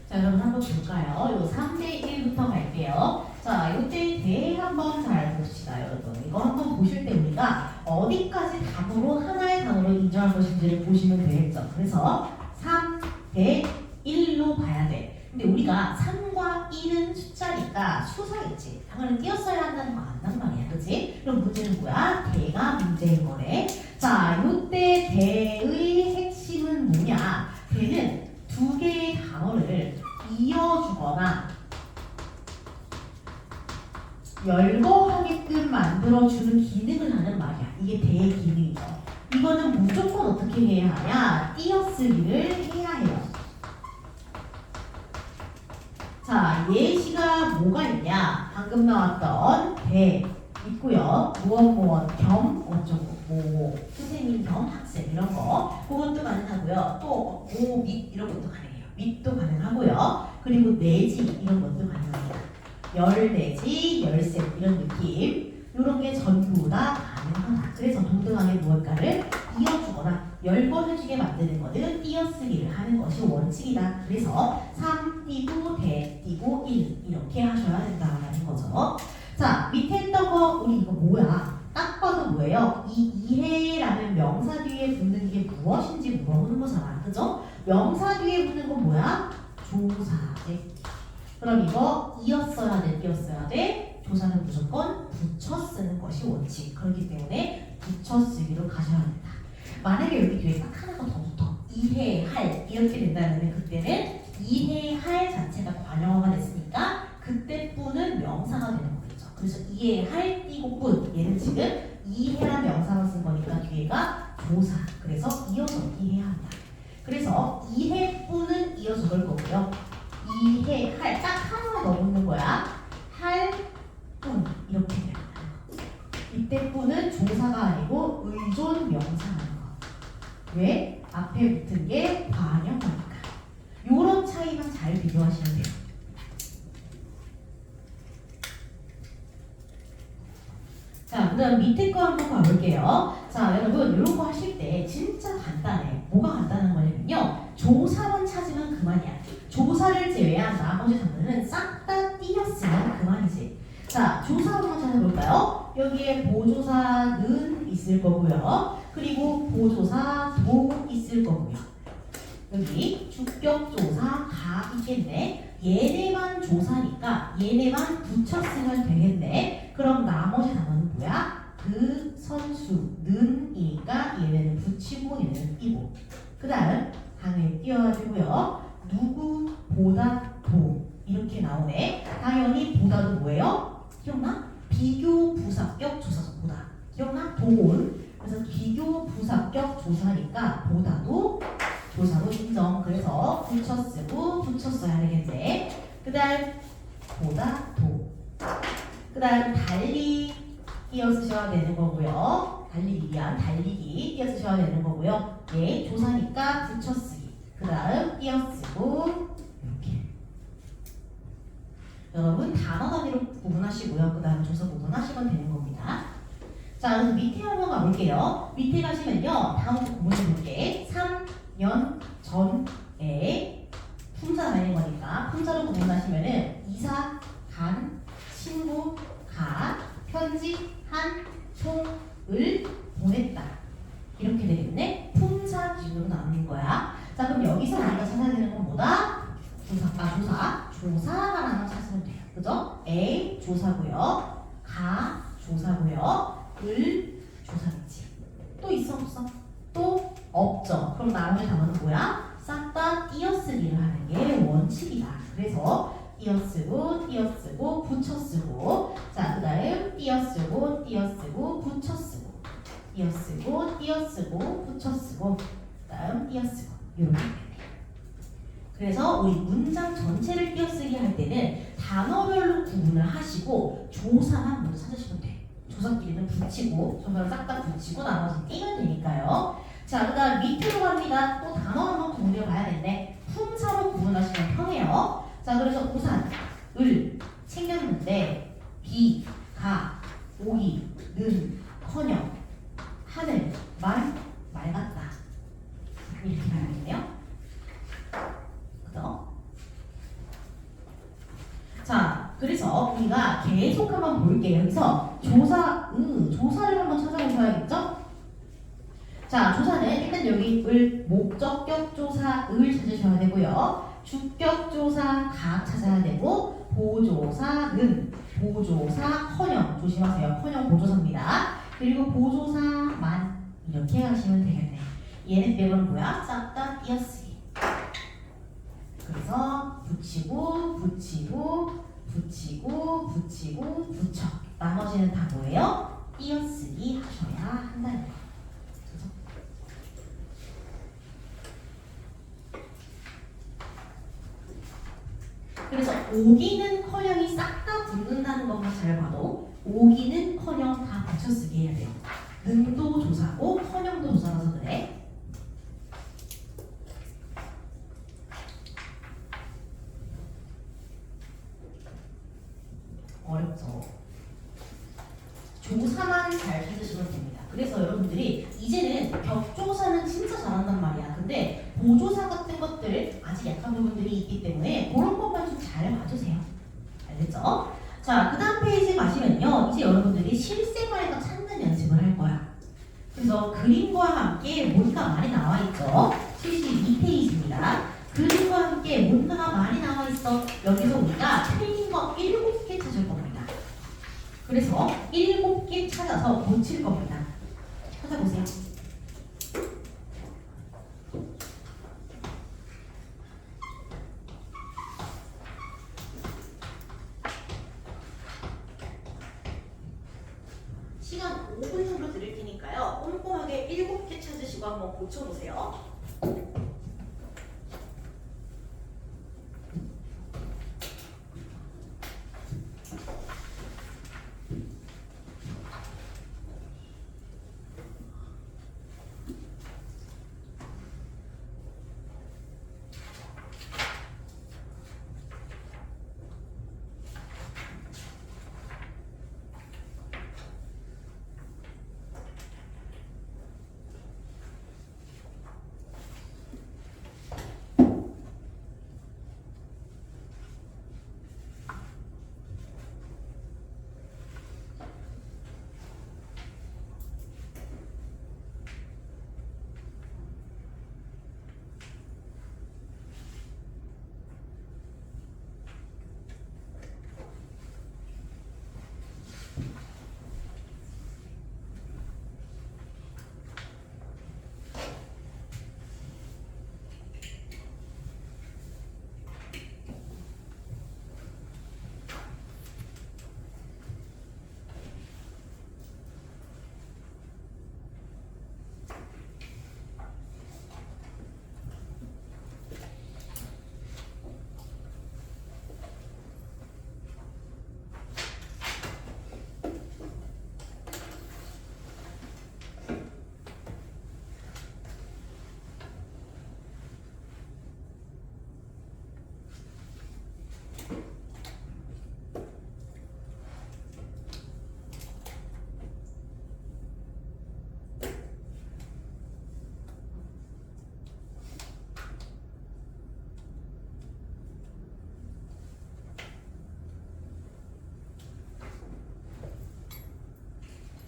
자, 여러분 한번 볼까요? 요 3대 1부터 갈게요. 자, 요때 대해 한번 잘 봅시다, 여러분. 이거 한번 보실 때 우리가 어디까지 답으로 하나의 단어로 인정할 것인지를 보시면 되겠죠. 그래서 3대 1로 봐야 돼. 근데 우리가 3과 1은 숫자니까 수사겠지. 당연히 띄었어야 한다는 거 안단 말이야, 그치? 그럼 문제는 뭐야? 대가 문제인 거래. 자, 요때 대의 핵심은 뭐냐? 대는 두 개의 단어를 이어주거나 열거하게끔 만들어주는 기능을 하는 말이야. 이게 대의 기능이죠. 이거는 무조건 어떻게 해야 하냐? 띄어쓰기를 해야 해요. 자, 예시가 뭐가 있냐? 방금 나왔던 대 있고요. 무엇 겸 어쩌고 뭐 선생님 겸 학생 이런 거 그것도 가능하고요. 또 및 이런 것도 가능해요. 및도 가능하고요. 그리고 내지 이런 것도 가능합니다. 열 내지 열세 이런 느낌 이런 게 전부 다 가능하다. 그래서 동등하게 무엇가를 이어주거나 열거해주게 만드는 것은 띄어쓰기를 하는 것이 원칙이다. 그래서 3 띄고 대 띄고 1 이렇게 하셔야 된다는 거죠. 자, 밑에 있던 거 우리 이거 뭐야? 딱 봐도 뭐예요? 이 이해라는 명사 뒤에 붙는 게 무엇인지 물어보는 거잖아. 그죠? 명사 뒤에 붙는 건 뭐야? 조사제. 그럼 이거 이었어야 돼? 띄었어야 돼? 조사는 무조건 붙여 쓰는 것이 원칙. 그렇기 때문에 붙여 쓰기로 가셔야 합니다. 만약에 여기 뒤에 딱 하나가 더 붙어 이해할 이렇게 된다면 그때는 이해할 자체가 관용어가 됐으니까 그때 뿐은 명사가 되는 거겠죠. 그래서 이해할 띄고 뿐 얘는 지금 이해란 명사만 쓴 거니까 뒤에가 조사. 그래서 이어서 이해해야 한다. 그래서 이해 뿐은 이어서 넣을 거고요. 이해할 딱 하나만 더 붙는 거야. 할 뿐 이렇게 돼요. 이때 뿐은 조사가 아니고 의존 명사라는 거. 왜? 앞에 붙은 게 관용어니까. 요런 차이만 잘 비교하시면 돼요. 자, 그 다음 밑에 거 한번 가볼게요. 자, 여러분 이런 거 하실 때 진짜 간단해. 뭐가 간단한 거냐면요. 조사만 찾으면 그만이야. 조사를 제외한 나머지 단어는 싹 다 띄었으면 그만이지. 자, 조사 한번 찾아볼까요? 여기에 보조사는 있을 거고요. 그리고 보조사도 있을 거고요. 여기 주격조사가 있겠네. 얘네만 조사니까 얘네만 붙였으면 되겠네. 그럼 나머지 단어는 뭐야? 그 선수는이니까 얘네는 붙이고 얘네는 띄고. 그 다음 당연히 띄워가지고요. 누구보다 도 이렇게 나오네. 당연히 보다도 뭐예요? 기억나? 비교 부사격 조사서 보다. 기억나? 도온. 그래서 비교 부사격 조사니까 보다도 조사로 인정. 그래서 붙여 쓰고 붙여 써야 되겠네. 그 다음 보다 도. 그 다음 달리 띄어 쓰셔야 되는 거고요. 달리기 위한 달리기 띄어 쓰셔야 되는 거고요. 예, 조사니까 붙여 쓰기. 그 다음 띄어 쓰고 이렇게. 여러분 단어 단위로 구분하시고요. 그 다음 조사 구분하시면 되는 겁니다. 자, 그래서 밑에 한번 가볼게요. 밑에 가시면요. 다음부터 구분해 볼게. 3년 전에 품사 다닌 거니까 품사로 구분하시면은 이사, 간, 친구, 가, 편지, 한, 총을 보냈다. 이렇게 되겠네. 품사 기준으로 나눈 거야. 자, 그럼 여기서 우리가 찾아야 되는 건 뭐다? 조사가 하나 찾으면 돼요. 그죠? A 조사고요. 가 조사고요. 을 조사겠지. 또 있어 없어? 또 없죠. 그럼 나머지 단어는 뭐야? 싹 다 띄어쓰기를 하는 게 원칙이다. 그래서 띄어쓰고 띄어쓰고 붙여쓰고. 자, 그 다음 띄어쓰고 띄어쓰고 붙여쓰고. 띄어쓰고 띄어쓰고 붙여쓰고. 그 다음 띄어쓰고. 이렇게. 그래서 우리 문장 전체를 띄어쓰기 할 때는 단어별로 구분을 하시고 조사만 먼저 찾으시면 돼. 조사끼리는 붙이고 조사를 싹 다 붙이고 나머지는 띄면 되니까요. 자, 그 다음 밑으로 갑니다. 또 단어 한번 구분해 봐야 되는데 품사로 구분하시면 편해요. 자, 그래서 우산, 을 챙겼는데 비, 가, 오이, 는, 커녕, 하늘, 맑았다. 이렇게 가야겠네요. 자, 그래서 우리가 계속 한번 볼게요. 여기서 조사를 한번 찾아보셔야겠죠? 자, 조사는 일단 여기 목적격 조사 을 찾으셔야 되고요. 주격 조사 가 찾아야 되고 보조사는 보조사 커녕 조심하세요. 커녕 보조사입니다. 그리고 보조사만 이렇게 하시면 되겠네. 얘네 빼고는 뭐야? 싹 다 띄어쓰기. 그래서 붙이고 붙여. 나머지는 다 뭐예요? 띄어쓰기 하셔야 한다는 거. 그래서 오기는커녕이 싹 다 붙는다는 것만 잘 봐도 오기는커녕 다 붙여쓰기 해야 돼요. 능도 조사고 커녕도 조사라서 그래. 어렵죠. 조사만 잘 찾으시면 됩니다. 그래서 여러분들이 이제는 격조사는 진짜 잘한단 말이야. 근데 보조사 같은 것들 아직 약한 부분들이 있기 때문에 그런 것만 좀 잘 봐주세요. 알겠죠? 자, 그 다음 페이지 가시면요. 이제 여러분들이 실생활에서 찾는 연습을 할 거야. 그래서 그림과 함께 뭔가 많이 나와 있죠. 72페이지입니다. 그림과 함께 뭔가가 많이 나와 있어. 여기서 우리가 틀린 거 7개 찾을 겁니다. 그래서 7개 찾아서 고칠 겁니다. 찾아보세요. 시간 5분 정도 드릴 테니까요. 꼼꼼하게 7개 찾으시고 한번 고쳐보세요.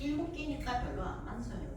일곱 개니까 별로 안 많아요.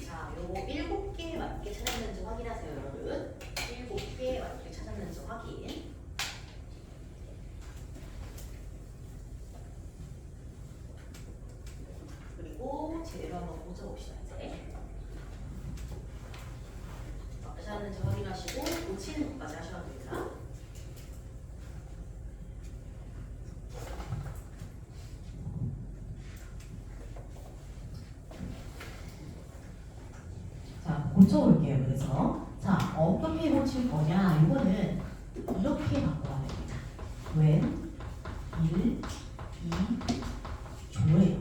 자, 요거 7개 맞게 찾았는지 확인하세요, 여러분. 7개 맞게 찾았는지 확인. 그리고 제대로 한번 고쳐봅시다, 이제. 맞게 찾았는지 확인하시고 고치는 것까지 하셔야 됩니다. 고쳐볼게요. 그래서 자, 어떻게 고칠 거냐? 이거는 이렇게 바꿔야 됩니다. when, 1, 2, 조예요.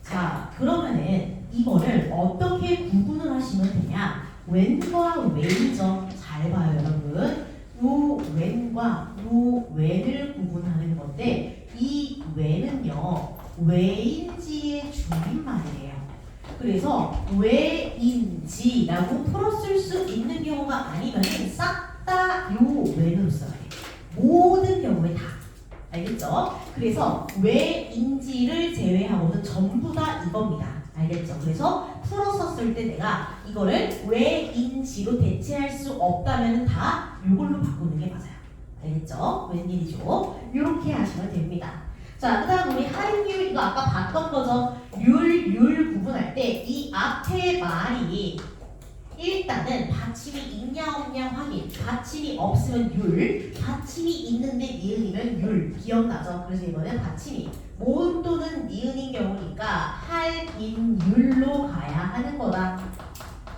자, 그러면은 이거를 어떻게 구분을 하시면 되냐? when과 when이죠. 잘 봐요, 여러분. 요 when과 요 when을 구분하는 건데 이 when은요, 왜인지의 줄임말이에요. 그래서 왜인지라고 풀었을 수 있는 경우가 아니면 싹 다 요 when으로 써야 돼요. 모든 경우에 다. 알겠죠? 그래서 왜인지를 제외하고는 전부 다 이겁니다. 알겠죠? 그래서 풀었었을 때 내가 이거를 왜인지로 대체할 수 없다면 다 이걸로 바꾸는 게 맞아요. 알겠죠? 웬일이죠? 이렇게 하시면 됩니다. 자, 그 다음 우리 할인율 이거 아까 봤던 거죠? 율 구분할 때 이 앞에 말이 일단은 받침이 있냐 없냐 확인. 받침이 없으면 율, 받침이 있는데 니은이면 율. 기억나죠? 그래서 이거는 받침이 모음 또는 니은인 경우니까 할인율로 가야 하는 거다.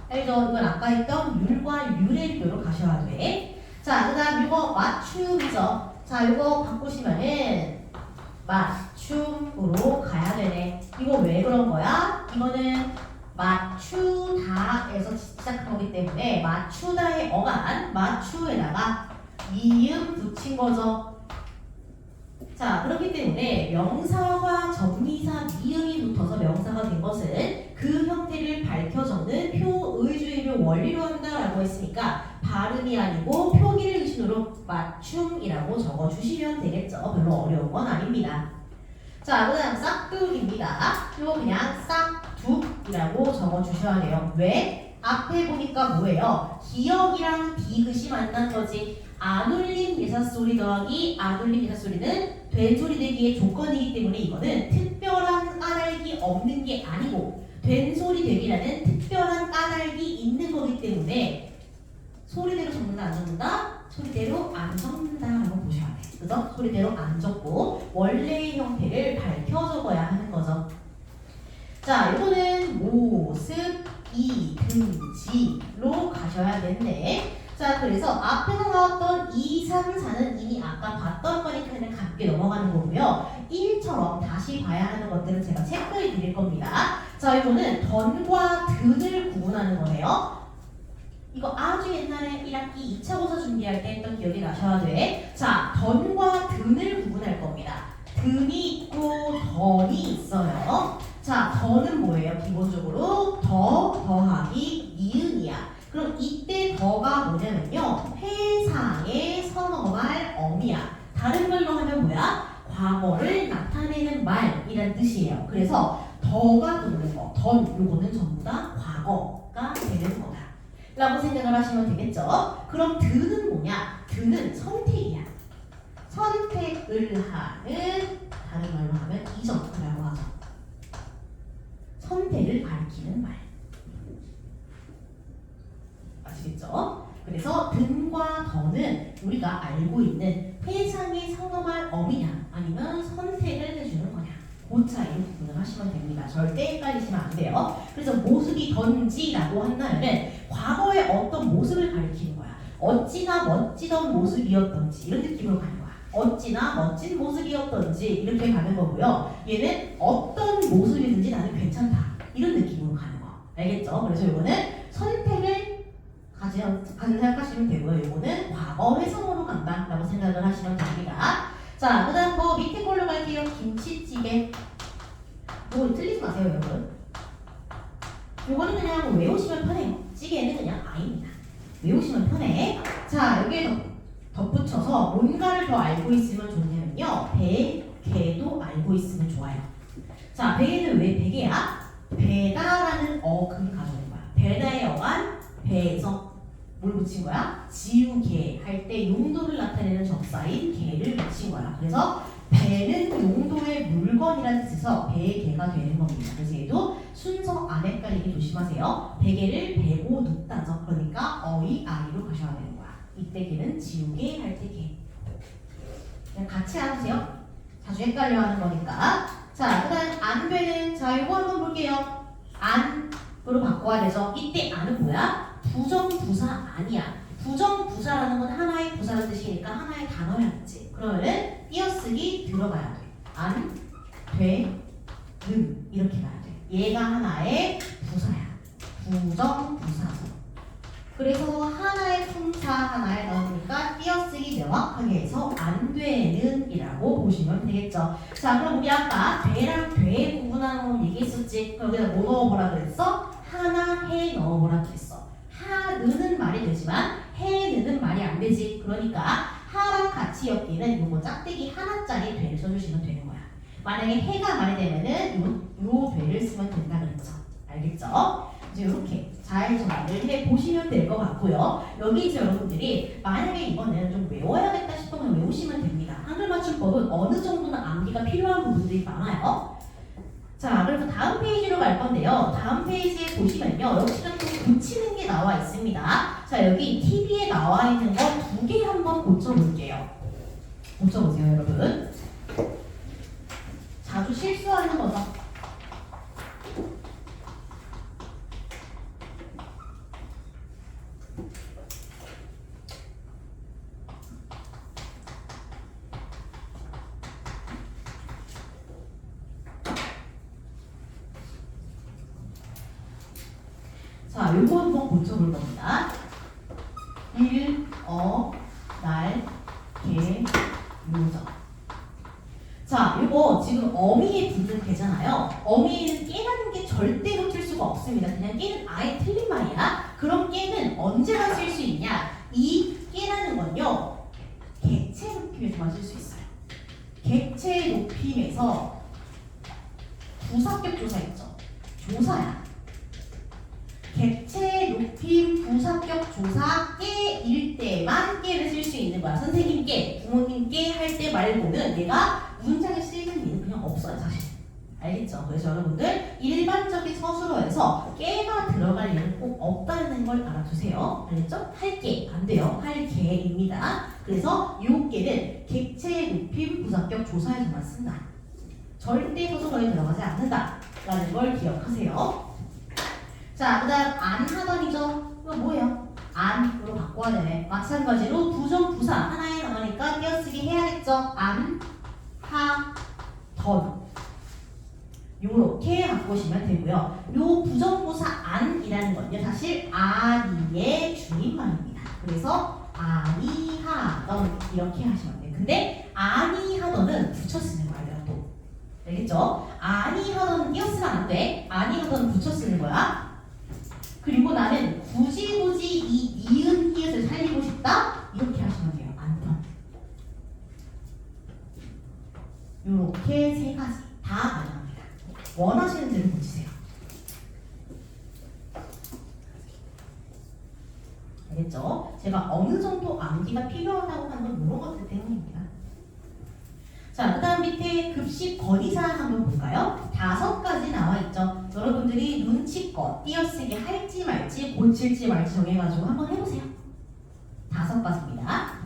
알죠? 이건 아까 했던 율과 유래교로 가셔야 돼. 자, 그 다음 이거 맞춤이죠. 자, 이거 바꾸시면은 맞춤으로 가야 되네. 이거 왜 그런 거야? 이거는 맞추다에서 시작한 거기 때문에 맞추다의 어간 맞추에다가 이음 붙인 거죠. 자, 그렇기 때문에 명사와 정미사 미음이 붙어서 명사가 된 것은 그 형태를 밝혀 적는 표의주의를 원리로 한다라고 했으니까 발음이 아니고 표기를 의신으로 맞춤이라고 적어주시면 되겠죠. 별로 어려운 건 아닙니다. 자, 그 다음 싹둑입니다. 이거 그냥 싹둑이라고 적어주셔야 돼요. 왜? 앞에 보니까 뭐예요? 기억이랑 디귿이 만난 거지. 안 울림 예사소리 더하기 안 울림 예사소리는 된 소리 되기의 조건이기 때문에 이거는 특별한 까닭이 없는 게 아니고 된 소리 되기라는 특별한 까닭이 있는 거기 때문에 소리대로 적는다 안 적는다? 소리대로 안 적는다라고 보셔야 돼. 그죠? 소리대로 안 적고 원래의 형태를 밝혀 적어야 하는 거죠. 자, 이거는 모습, 이등지로 가셔야겠네. 자, 그래서 앞에서 나왔던 2, 3, 4는 이미 아까 봤던 거니까 그냥 가볍게 넘어가는 거고요. 1처럼 다시 봐야 하는 것들은 제가 체크해 드릴 겁니다. 자, 이거는 던과 든을 구분하는 거예요. 이거 아주 옛날에 1학기 2차 고사 준비할 때 했던 기억이 나셔야 돼. 자, 던과 든을 구분할 겁니다. 든이 있고 던이 있어요. 자, 던은 뭐예요? 기본적으로 더하기 니은이야. 그럼 이때 더가 뭐냐면요, 회상에 선어말 어미야. 다른 말로 하면 뭐야? 과거를 나타내는 말이란 뜻이에요. 그래서 더가 붙는 거, 던 요거는 전부 다 과거가 되는 거다 라고 생각을 하시면 되겠죠. 그럼 드는 뭐냐? 드는 선택이야. 선택을 하는, 다른 말로 하면 이전이라고 하죠. 선택을 가리키는 말. 아시겠죠? 그래서 든과 더는 우리가 알고 있는 회상의 선어말 어미냐 아니면 선택을 해주는 거냐, 그 차이를 구분을 하시면 됩니다. 절대 헷갈리시면 안 돼요. 그래서 모습이 던지라고 한다면 과거의 어떤 모습을 가리키는 거야. 어찌나 멋지던 모습이었던지 이런 느낌으로 가는 거야. 어찌나 멋진 모습이었던지 이렇게 가는 거고요. 얘는 어떤 모습이든지 나는 괜찮다 이런 느낌으로 가는 거. 알겠죠? 그래서 이거는 선택을 가진 생각하시면 되고요. 이거는 과거 회상으로 간다라고 생각을 하시면 됩니다. 자, 그 다음 거 밑에 걸로 갈게요. 김치찌개. 이거 틀리지 마세요, 여러분. 이거는 그냥 외우시면 편해요. 찌개는 그냥 아입니다. 외우시면 편해. 자, 여기에 덧붙여서 뭔가를 더 알고 있으면 좋냐면요, 베개도 알고 있으면 좋아요. 자, 베개는 왜 베개야? 배다라는 어근 가져온 거야. 배다의 어간 배에서 뭘 붙인 거야? 지우개 할 때 용도를 나타내는 접사인 개를 붙인 거야. 그래서 배는 용도의 물건이라는 뜻에서 배개가 되는 겁니다. 그래서 얘도 순서 안 헷갈리게 조심하세요. 베개를 베고 눕다죠. 그러니까 어이 아이로 가셔야 되는 거야. 이때 개는 지우개 할 때 개. 그냥 같이 하세요. 자주 헷갈려 하는 거니까. 자, 그 다음 안 되는, 자, 이거 한번 볼게요. 안으로 바꿔야 되죠. 이때 안은 뭐야? 부정부사 아니야. 부정부사라는 건 하나의 부사라는 뜻이니까 하나의 단어였지. 그러면은 띄어쓰기 들어가야 돼. 안, 돼, 이렇게 가야 돼. 얘가 하나의 부사야. 부정부사죠. 그래서 하나의 품사 하나에 넣으니까 띄어쓰기 명확하게 해서 안 되는 이라고 보시면 되겠죠. 자, 그럼 우리 아까 되랑 돼 구분하는 거 얘기했었지. 여기다 뭐 넣어보라 그랬어? 하나 해 넣어보라 그랬어. 하는 말이 되지만 해는 말이 안 되지. 그러니까 하랑 같이 엮이는 요거 짝대기 하나짜리 되를 써주시면 되는 거야. 만약에 해가 말이 되면은 요 되를 쓰면 된다 그랬죠. 알겠죠? 이제 이렇게 잘 정리를 해보시면 될 것 같고요. 여기 이제 여러분들이 만약에 이거는 좀 외워야겠다 싶으면 외우시면 됩니다. 한글 맞춤법은 어느 정도는 암기가 필요한 부분들이 많아요. 자, 그래서 다음 페이지로 갈 건데요. 다음 페이지에 보시면요. 역시나 또 고치는 게 나와 있습니다. 자, 여기 TV에 나와 있는 거 2개 한번 고쳐볼게요. 고쳐보세요, 여러분. 자주 실수하는 거죠. 자, 요거 한번 고쳐볼 겁니다. 일, 날, 개, 요정. 자, 요거 지금 어미에 붙는 개잖아요. 어미에는 깨라는 게 절대로 틀 수가 없습니다. 그냥 깨는 아예 틀린 말이야. 그럼 깨는 언제나 쓸 수 있냐? 이 깨라는 건요. 객체 높임에서만 쓸 수 있어요. 객체 높임에서 부사격 조사 있죠? 조사야. 객체 높임 부사격 조사 깨일 때만 깨를 쓸 수 있는 거야. 선생님께, 부모님께 할 때 말고는 내가 문장에 쓰이는 일은 그냥 없어요, 사실. 알겠죠? 그래서 여러분들 일반적인 서술어에서 깨가 들어갈 일은 꼭 없다는 걸 알아두세요. 알겠죠? 할게 안 돼요. 할게입니다. 그래서 요 깨는 객체 높임 부사격 조사에서만 쓴다. 절대 서술어에 들어가지 않는다라는 걸 기억하세요. 자, 그 다음 안 하던이죠. 이거 뭐예요? 안으로 바꿔야 되네. 마찬가지로 부정 부사 하나에 나오니까 띄어쓰기 해야겠죠. 안, 하, 던 요렇게 바꾸시면 되고요. 요 부정부사 안이라는 건요. 사실 아니의 줄임말입니다. 그래서 아니 하던 이렇게 하시면 돼요. 근데 아니 하던은 붙여 쓰는 거예요. 또 알겠죠? 아니 하던 띄어쓰면 안 돼. 아니 하던 붙여 쓰는 거야. 그리고 나는 굳이 이 니은 히읗을 살리고 싶다? 이렇게 하시면 돼요. 안던. 요렇게 세 가지 다 가능합니다. 원하시는 대로 고치세요. 알겠죠? 제가 어느 정도 암기가 필요하다고 하는 건 이런 것들 때문입니다. 자, 그 다음 밑에 급식 건의사항 한번 볼까요? 5가지 나와 있죠. 여러분들이 눈치껏 띄어쓰기 할지 말지 고칠지 말지 정해가지고 한번 해보세요. 5가지입니다.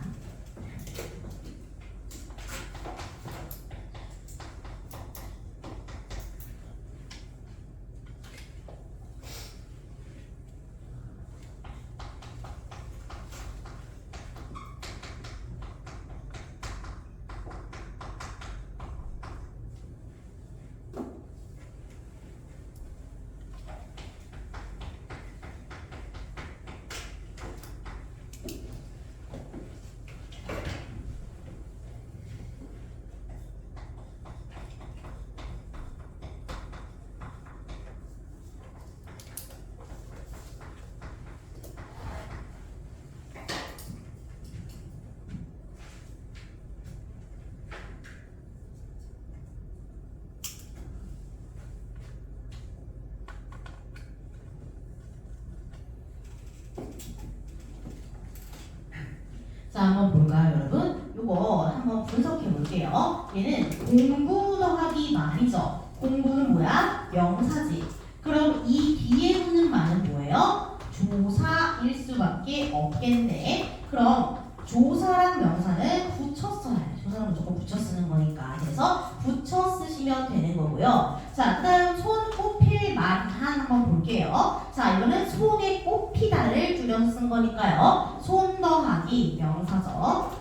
자, 한번 볼까요, 여러분? 요거 한번 분석해 볼게요. 얘는 공부 더하기 말이죠. 공부는 뭐야? 명사지. 그럼 이 뒤에 붙는 말은 뭐예요? 조사일 수밖에 없겠네. 그럼 조사랑 명사는 붙여 써야 돼. 조사는 무조건 붙여 쓰는 거니까. 그래서 붙여 쓰시면 되는 거고요. 자, 그 다음 손 꼽힐 만한 한번 볼게요. 자, 이거는 손에 꼽히다를 줄여서 쓴 거니까요. 손 더하기 명사죠.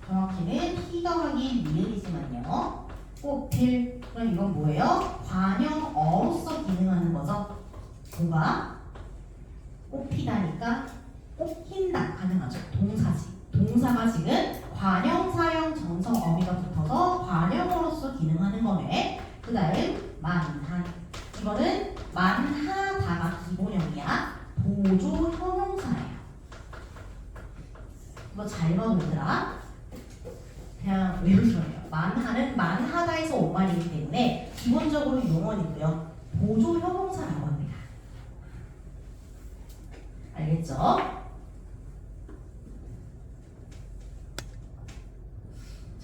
정확히는 히 더하기 미음이지만요. 꼽힐, 그럼 이건 뭐예요? 관형어로서 기능하는 거죠. 뭐가? 꼽히다니까 꼽힌다 가능하죠. 동사지. 동사가 지금 관형, 사형, 정성, 어미가 붙어서 관형어로서 기능하는 거네. 그 다음 만한. 이거는 만하다가 기본형이야. 보조 형용사예요. 이거 잘 봐놓으라. 그냥 외우셔야 돼요. 만하는 만하다에서 온 말이기 때문에 기본적으로 용언이고요. 보조 형용사라고 합니다. 알겠죠?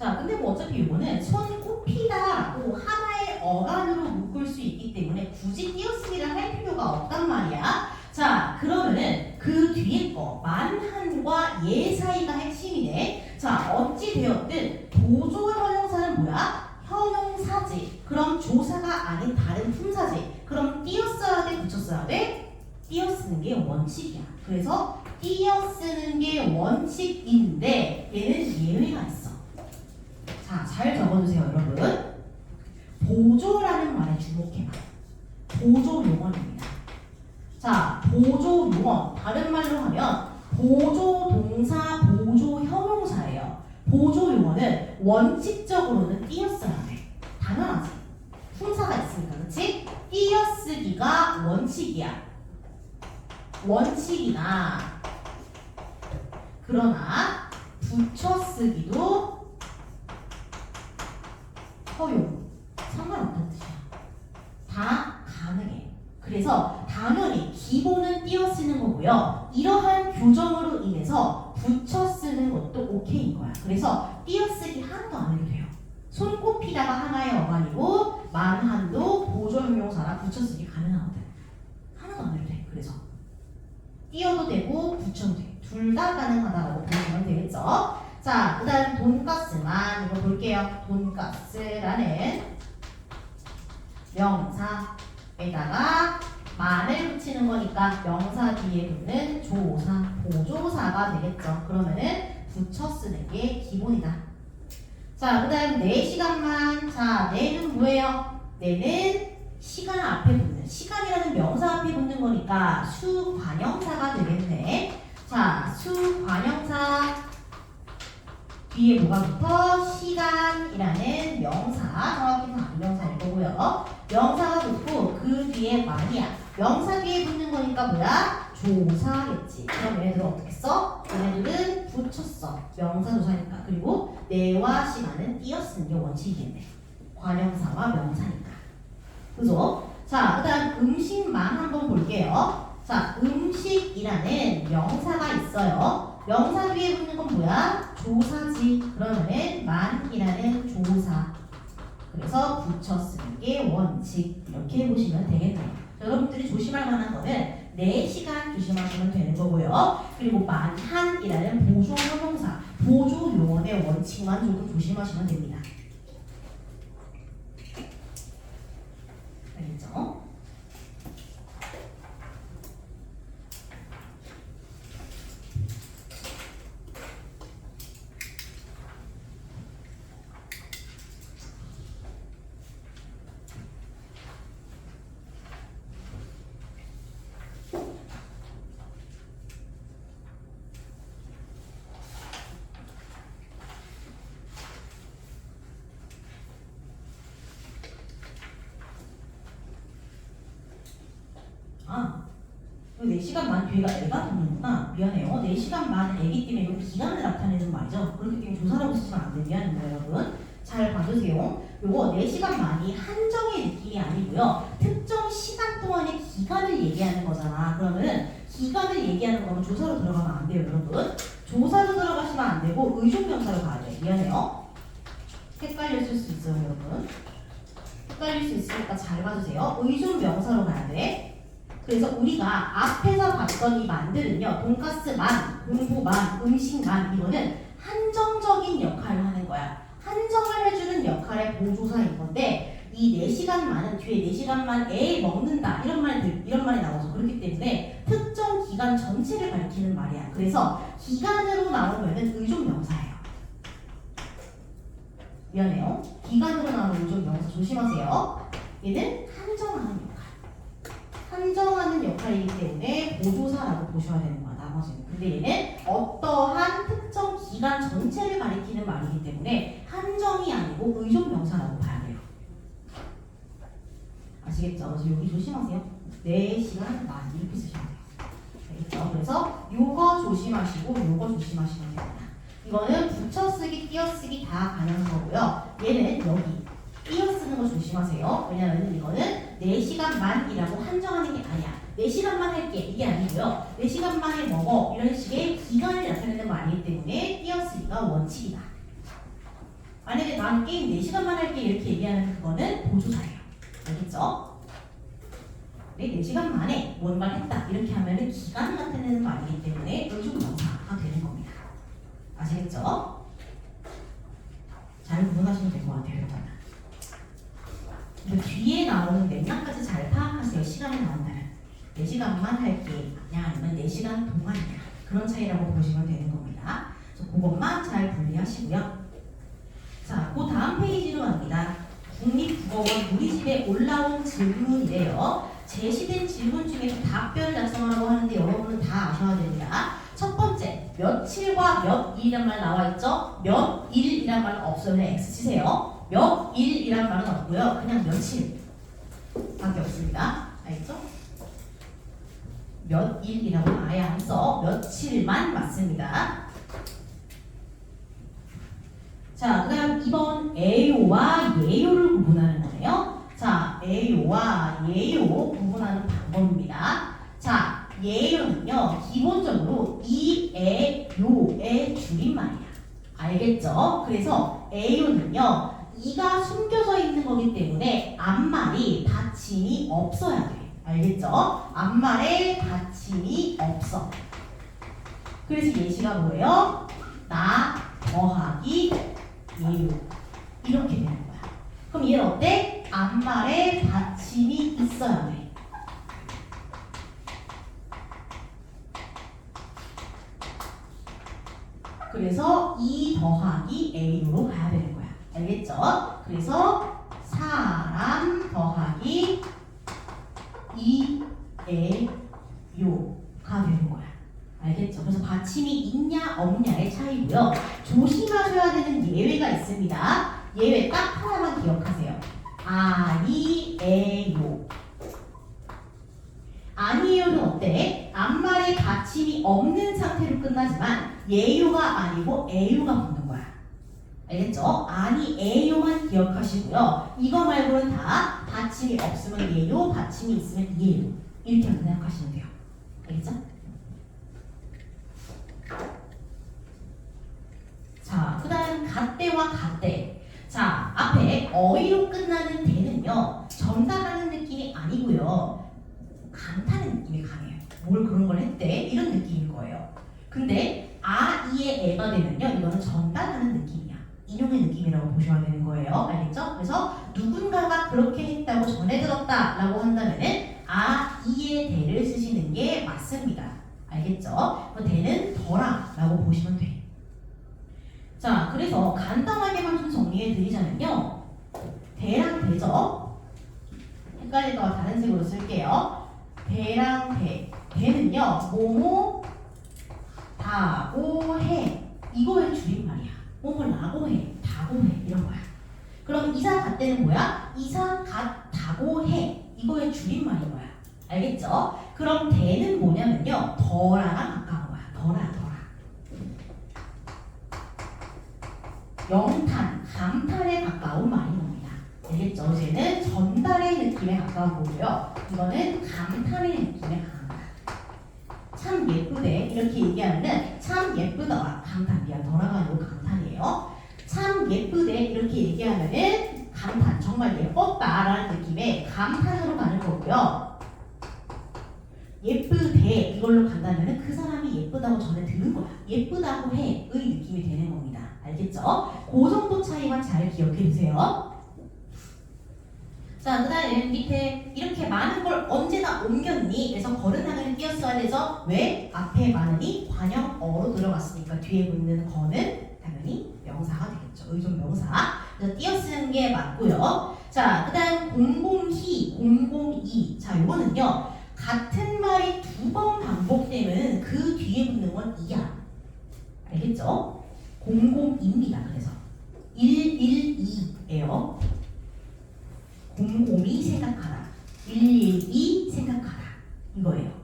자, 근데 뭐 어차피 이거는 손꼽히다라고 하나의 어간으로 묶을 수 있기 때문에 굳이 띄어쓰기를 할 필요가 없단 말이야. 자, 그러면은 그 뒤에 거 만한과 예 사이가 핵심이네. 자, 어찌 되었든 보조 형용사는 뭐야? 형용사지. 그럼 조사가 아닌 다른 품사지. 그럼 띄어써야 돼? 붙였어야 돼? 띄어쓰는 게 원칙이야. 그래서 띄어쓰는 게 원칙인데 얘는 예외가 있어. 자, 잘 적어주세요, 여러분. 보조라는 말에 주목해봐. 보조 용어입니다. 자, 보조 용어. 다른 말로 하면 보조 동사, 보조 형용사예요. 보조 용어는 원칙적으로는 띄어써야 돼. 당연하지. 품사가 있으니까, 그렇지? 띄어쓰기가 원칙이야. 원칙이나 그러나 붙여쓰기도 허용. 상관없다는 뜻이야. 다 가능해. 그래서 당연히 기본은 띄어쓰는 거고요. 이러한 교정으로 인해서 붙여쓰는 것도 오케이인 거야. 그래서 띄어쓰기 하나도 안 해도 돼요. 손꼽히다가 하나의 어간이고 만한도 보조형용사라 붙여쓰기 가능하거든. 하나도 안 해도 돼. 그래서 띄어도 되고 붙여도 돼. 둘 다 가능하다고 보시면 되겠죠. 자, 그 다음 돈가스만 이거 볼게요. 돈가스라는 명사에다가 만을 붙이는 거니까 명사 뒤에 붙는 조사, 보조사가 되겠죠. 그러면은 붙여 쓰는 게 기본이다. 자, 그 다음 4시간만. 자, 내는 뭐예요? 내는 시간 앞에 붙는, 시간이라는 명사 앞에 붙는 거니까 수관형사가 되겠네. 자, 수관형사 뒤에 뭐가 붙어? 시간이라는 명사, 정확히는 안명사일 거고요. 명사가 붙고 그 뒤에 만이야. 명사 뒤에 붙는 거니까 뭐야? 조사겠지. 그럼 얘네들은 어떻게 써? 얘네들은 붙였어. 명사 조사니까. 그리고 내와 시간은 띄어쓰는 게 원칙이겠네. 관형사와 명사니까. 그죠? 자, 그 다음 음식만 한번 볼게요. 자, 음식이라는 명사가 있어요. 명사 뒤에 붙는 건 뭐야? 조사지. 그러면은 만이라는 조사. 그래서 붙여 쓰는 게 원칙. 이렇게 보시면 되겠네요. 여러분들이 조심할 만한 거는 4시간 조심하시면 되는 거고요. 그리고 만한이라는 보조 형용사, 보조 용어의 원칙만 조금 조심하시면 됩니다. 알겠죠? 아, 4시간 만 뒤에가 애가 붙는구나. 미안해요. 4시간 만 애기 때문에 이건 기간을 나타내는 말이죠. 그렇기 때문에 조사라고 쓰시면 안 돼요. 미안합니다, 여러분. 잘 봐주세요. 요거 4시간 만이 한정의 느낌이 아니고요. 특정 시간 동안의 기간을 얘기하는 거잖아. 그러면은 기간을 얘기하는 거면 조사로 들어가면 안 돼요, 여러분. 조사로 들어가시면 안 되고 의존명사로 가야 돼요. 미안해요. 헷갈렸을 수 있어요, 여러분. 헷갈릴 수 있으니까 잘 봐주세요. 의존명사로 가야 돼. 그래서 우리가 앞에서 봤던 이 만들은요, 돈가스만, 공부만, 음식만, 이거는 한정적인 역할을 하는 거야. 한정을 해주는 역할의 보조사인 건데, 이 4시간만은 뒤에 4시간만 애 먹는다 이런 말이 나와서 그렇기 때문에 특정 기간 전체를 가리키는 말이야. 그래서 기간으로 나오면은 의존명사예요. 미안해요. 기간으로 나오는 의존명사 조심하세요. 얘는 한정하는 역할. 한정하는 역할이기 때문에 보조사라고 보셔야 되는 거야, 나머지는. 근데 얘는 어떠한 특정 기간 전체를 가리키는 말이기 때문에 한정이 아니고 의존명사라고 봐야 돼요. 아시겠죠? 그래서 여기 조심하세요. 4시간 만 이렇게 쓰시면 돼요. 알겠죠? 그래서 요거 조심하시고 요거 조심하시면 됩니다. 이거는 붙여쓰기, 띄어쓰기 다 가능한 거고요. 얘는 여기 띄어쓰는 거 조심하세요. 왜냐면 이거는 4시간만이라고 한정하는 게 아니야. 4시간만 할게 이게 아니고요. 4시간만에 먹어 이런 식의 기간을 나타내는 말이기 때문에 띄어쓰기가 원칙이다. 난 게임 4시간만 할게 이렇게 얘기하는 그거는 보조사예요. 알겠죠? 네, 4시간 만에 뭔가를 했다 이렇게 하면은 기간을 나타내는 거 아니기 때문에 의존 명사가 되는 겁니다. 아시겠죠? 잘 구분하시면 될 것 같아요. 그 뒤에 나오는 맥락까지 잘 파악하세요. 시간이 나온다면 4시간만 할게 아니면 4시간 동안이냐 그런 차이라고 보시면 되는 겁니다. 그래서 그것만 잘 분리하시고요. 자, 그 다음 페이지로 갑니다. 국립국어원 우리 집에 올라온 질문이래요. 제시된 질문 중에서 답변을 작성하라고 하는데 여러분은 다 아셔야 됩니다. 첫 번째, 며칠과 몇일이란 말 나와 있죠? 몇일이란 말은 없어요. 그냥 X 치세요. 몇일이란 말은 없고요. 그냥 며칠 밖에 없습니다. 알겠죠? 몇일이라고 아예 안 써. 며칠만 맞습니다. 자, 그 다음 2번 애요와 예요를 구분하는 거네요. 자, 애요와 예요 구분하는 방법입니다. 자, 예요는요 기본적으로 이, 애, 요의 줄임말이야. 알겠죠? 그래서 애요는요 이가 숨겨져 있는 거기 때문에 앞말이 받침이 없어야 돼. 알겠죠? 앞말에 받침이 없어. 그래서 예시가 뭐예요? 나 더하기 예요 이렇게 되는 거야. 그럼 얘는 어때? 앞말에 받침이 있어야 돼. 그래서 이 더하기 A로 가야 되는 거야. 알겠죠? 그래서 사람 더하기 이, 에, 요가 되는 거야. 알겠죠? 그래서 받침이 있냐 없냐의 차이고요. 조심하셔야 되는 예외가 있습니다. 예외 딱 하나만 기억하세요. 아니에요. 아니에요는 어때? 앞말에 받침이 없는 상태로 끝나지만 예요가 아니고 에요가 붙는 거야. 알겠죠? 아니에요만 기억하시고요. 이거 말고는 다 받침이 없으면 예요, 받침이 있으면 이에요. 이렇게 생각하시면 돼요. 알겠죠? 자, 그 다음 갓대와 갓대. 자, 앞에 어휘로 끝나는 대는요 전달하는 느낌이 아니고요 감탄의 느낌이 강해요. 뭘 그런 걸 했대? 이런 느낌인 거예요. 근데 아, 이의 애가 되면요 이거는 전달하는 느낌이야. 인용의 느낌이라고 보셔야 되는 거예요. 알겠죠? 그래서 누군가가 그렇게 했다고 전해 들었다 라고 한다면은 아, 이의 대를 쓰시는 게 맞습니다. 알겠죠? 그 대는 더라 라고 보시면 돼. 자, 그래서 간단하게만 좀 정리해 드리자면요 대랑 대죠? 헷갈릴까봐 다른 색으로 쓸게요. 대랑 대. 대는요 뭐뭐 다고 해 이거의 줄임말이야. 뭐뭐 라고 해 다고 해 이런 거야. 그럼 이사 갓대는 뭐야? 이사 갓다고 해 이거의 줄임말인 거야. 알겠죠? 그럼 대는 뭐냐면요 더라랑 가까운 거야. 더라. 영탄, 감탄에 가까운 말인 겁니다. 알겠죠? 쟤는 전달의 느낌에 가까운 거고요. 이거는 감탄의 느낌에 강한 거야. 참 예쁘대 이렇게 얘기하면은 참 예쁘더라 감탄이야. 더라가 아니고 감탄이에요. 참 예쁘대 이렇게 얘기하면은 감탄 정말 예뻤다라는 느낌의 감탄으로 가는 거고요. 예쁘대 이걸로 간다면은 그 사람이 예쁘다고 전에 들은 거야. 예쁘다고 해의 느낌이 되는 겁니다. 알겠죠? 그 정도 차이만 잘 기억해 주세요. 자, 그 다음에 밑에 이렇게 많은 걸 언제나 옮겼니? 그래서 거듭나가는 띄었어야 되죠? 왜? 앞에 많으니 관형어로 들어갔으니까 뒤에 붙는 거는 당연히 명사가 되겠죠. 의존 명사. 그래서 띄어쓰는 게 맞고요. 자, 그 다음 002, 002. 자, 요거는요. 같은 말이 2번 반복되면 그 뒤에 붙는 건 2야. 알겠죠? 002입니다. 그래서 112예요. 002 생각하라. 112 생각하라. 이거예요.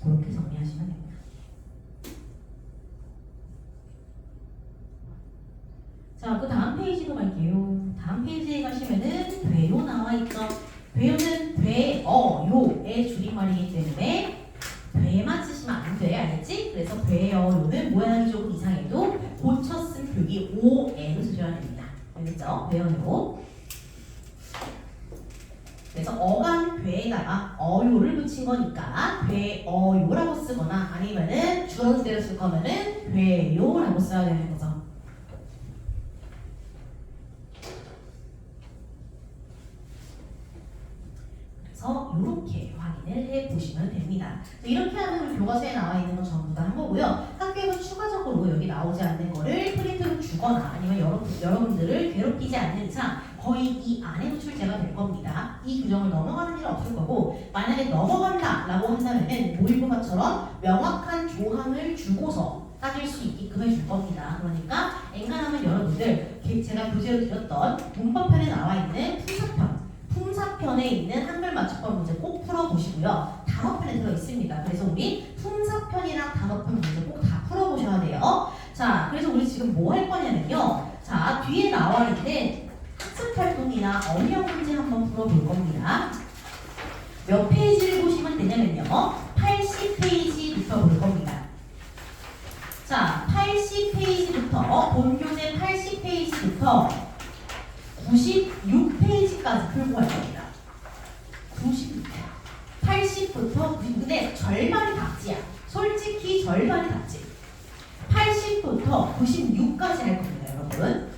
그렇게 정리하시면 됩니다. 자, 그 다음 페이지로 갈게요. 다음 페이지에 가시면은 돼요 나와 있죠. 돼요는 돼어 괴어요의 줄임말이기 때문에 괴만 쓰시면 안 돼. 알겠지? 그래서 괴어요는 모양이 조금 이상해도 고쳐 쓴 표기 ON을 쓰셔야 됩니다. 알겠죠? 괴어요. 그래서 어간 괴에다가 어요를 붙인 거니까 괴어요라고 쓰거나 아니면은 줄어서 대로 쓸 거면은 괴요라고 써야 되는 거죠. 그래서 이렇게 확인을 해보시면 됩니다. 이렇게 하면 우리 교과서에 나와 있는 건 전부 다 한 거고요. 학교에서 추가적으로 여기 나오지 않는 거를 프린트로 주거나 아니면 여러분들을 괴롭히지 않는 이상 거의 이 안에도 출제가 될 겁니다. 이 규정을 넘어가는 일은 없을 거고 만약에 넘어간다라고 한다면은 모의고사처럼 명확한 조항을 주고서 따질 수 있게끔 해줄 겁니다. 그러니까 엔간하면 여러분들 제가 교재로 드렸던 문법편에 나와 있는 품사편에 있는 한글 맞춤법 문제 꼭 풀어보시고요. 단어편에 들어 있습니다. 그래서 우리 품사편이랑 단어편 문제 꼭 다 풀어보셔야 돼요. 자, 그래서 우리 지금 뭐 할 거냐면요. 자, 뒤에 나와 있는 학습활동이나 어휘형 문제 한번 풀어볼 겁니다. 몇 페이지를 보시면 되냐면요. 80페이지부터 볼 겁니다. 자, 80페이지부터 본교재 80페이지부터 96페이지까지 풀고 갈 겁니다. 80부터 90, 근데 절반이 답지야. 솔직히 절반이 답지. 80부터 96까지 할 겁니다, 여러분.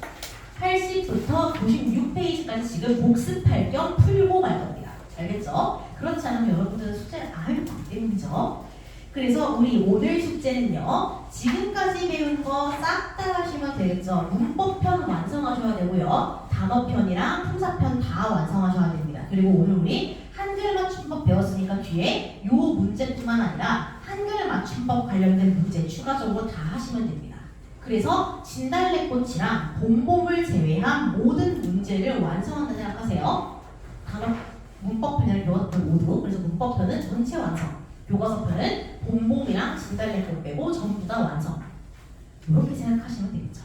80부터 96페이지까지 지금 복습할 겸 풀고 갈 겁니다. 알겠죠? 그렇지 않으면 여러분들은 숙제를 안 할 거기 때문이죠. 그래서 우리 오늘 숙제는요. 지금까지 배운 거 싹 다 하시면 되겠죠. 문법편 완성하셔야 되고요. 단어편이랑 품사편 다 완성하셔야 됩니다. 그리고 오늘 우리 한글 맞춤법 배웠으니까 뒤에 요 문제뿐만 아니라 한글 맞춤법 관련된 문제 추가적으로 다 하시면 됩니다. 그래서 진달래꽃이랑 봄봄을 제외한 모든 문제를 완성한다 생각하세요. 단어 문법편을 배웠던 모두. 그래서 문법편은 전체 완성. 교과서편은 봄봄이랑 진달래꽃 빼고 전부 다 완성. 이렇게 생각하시면 되겠죠.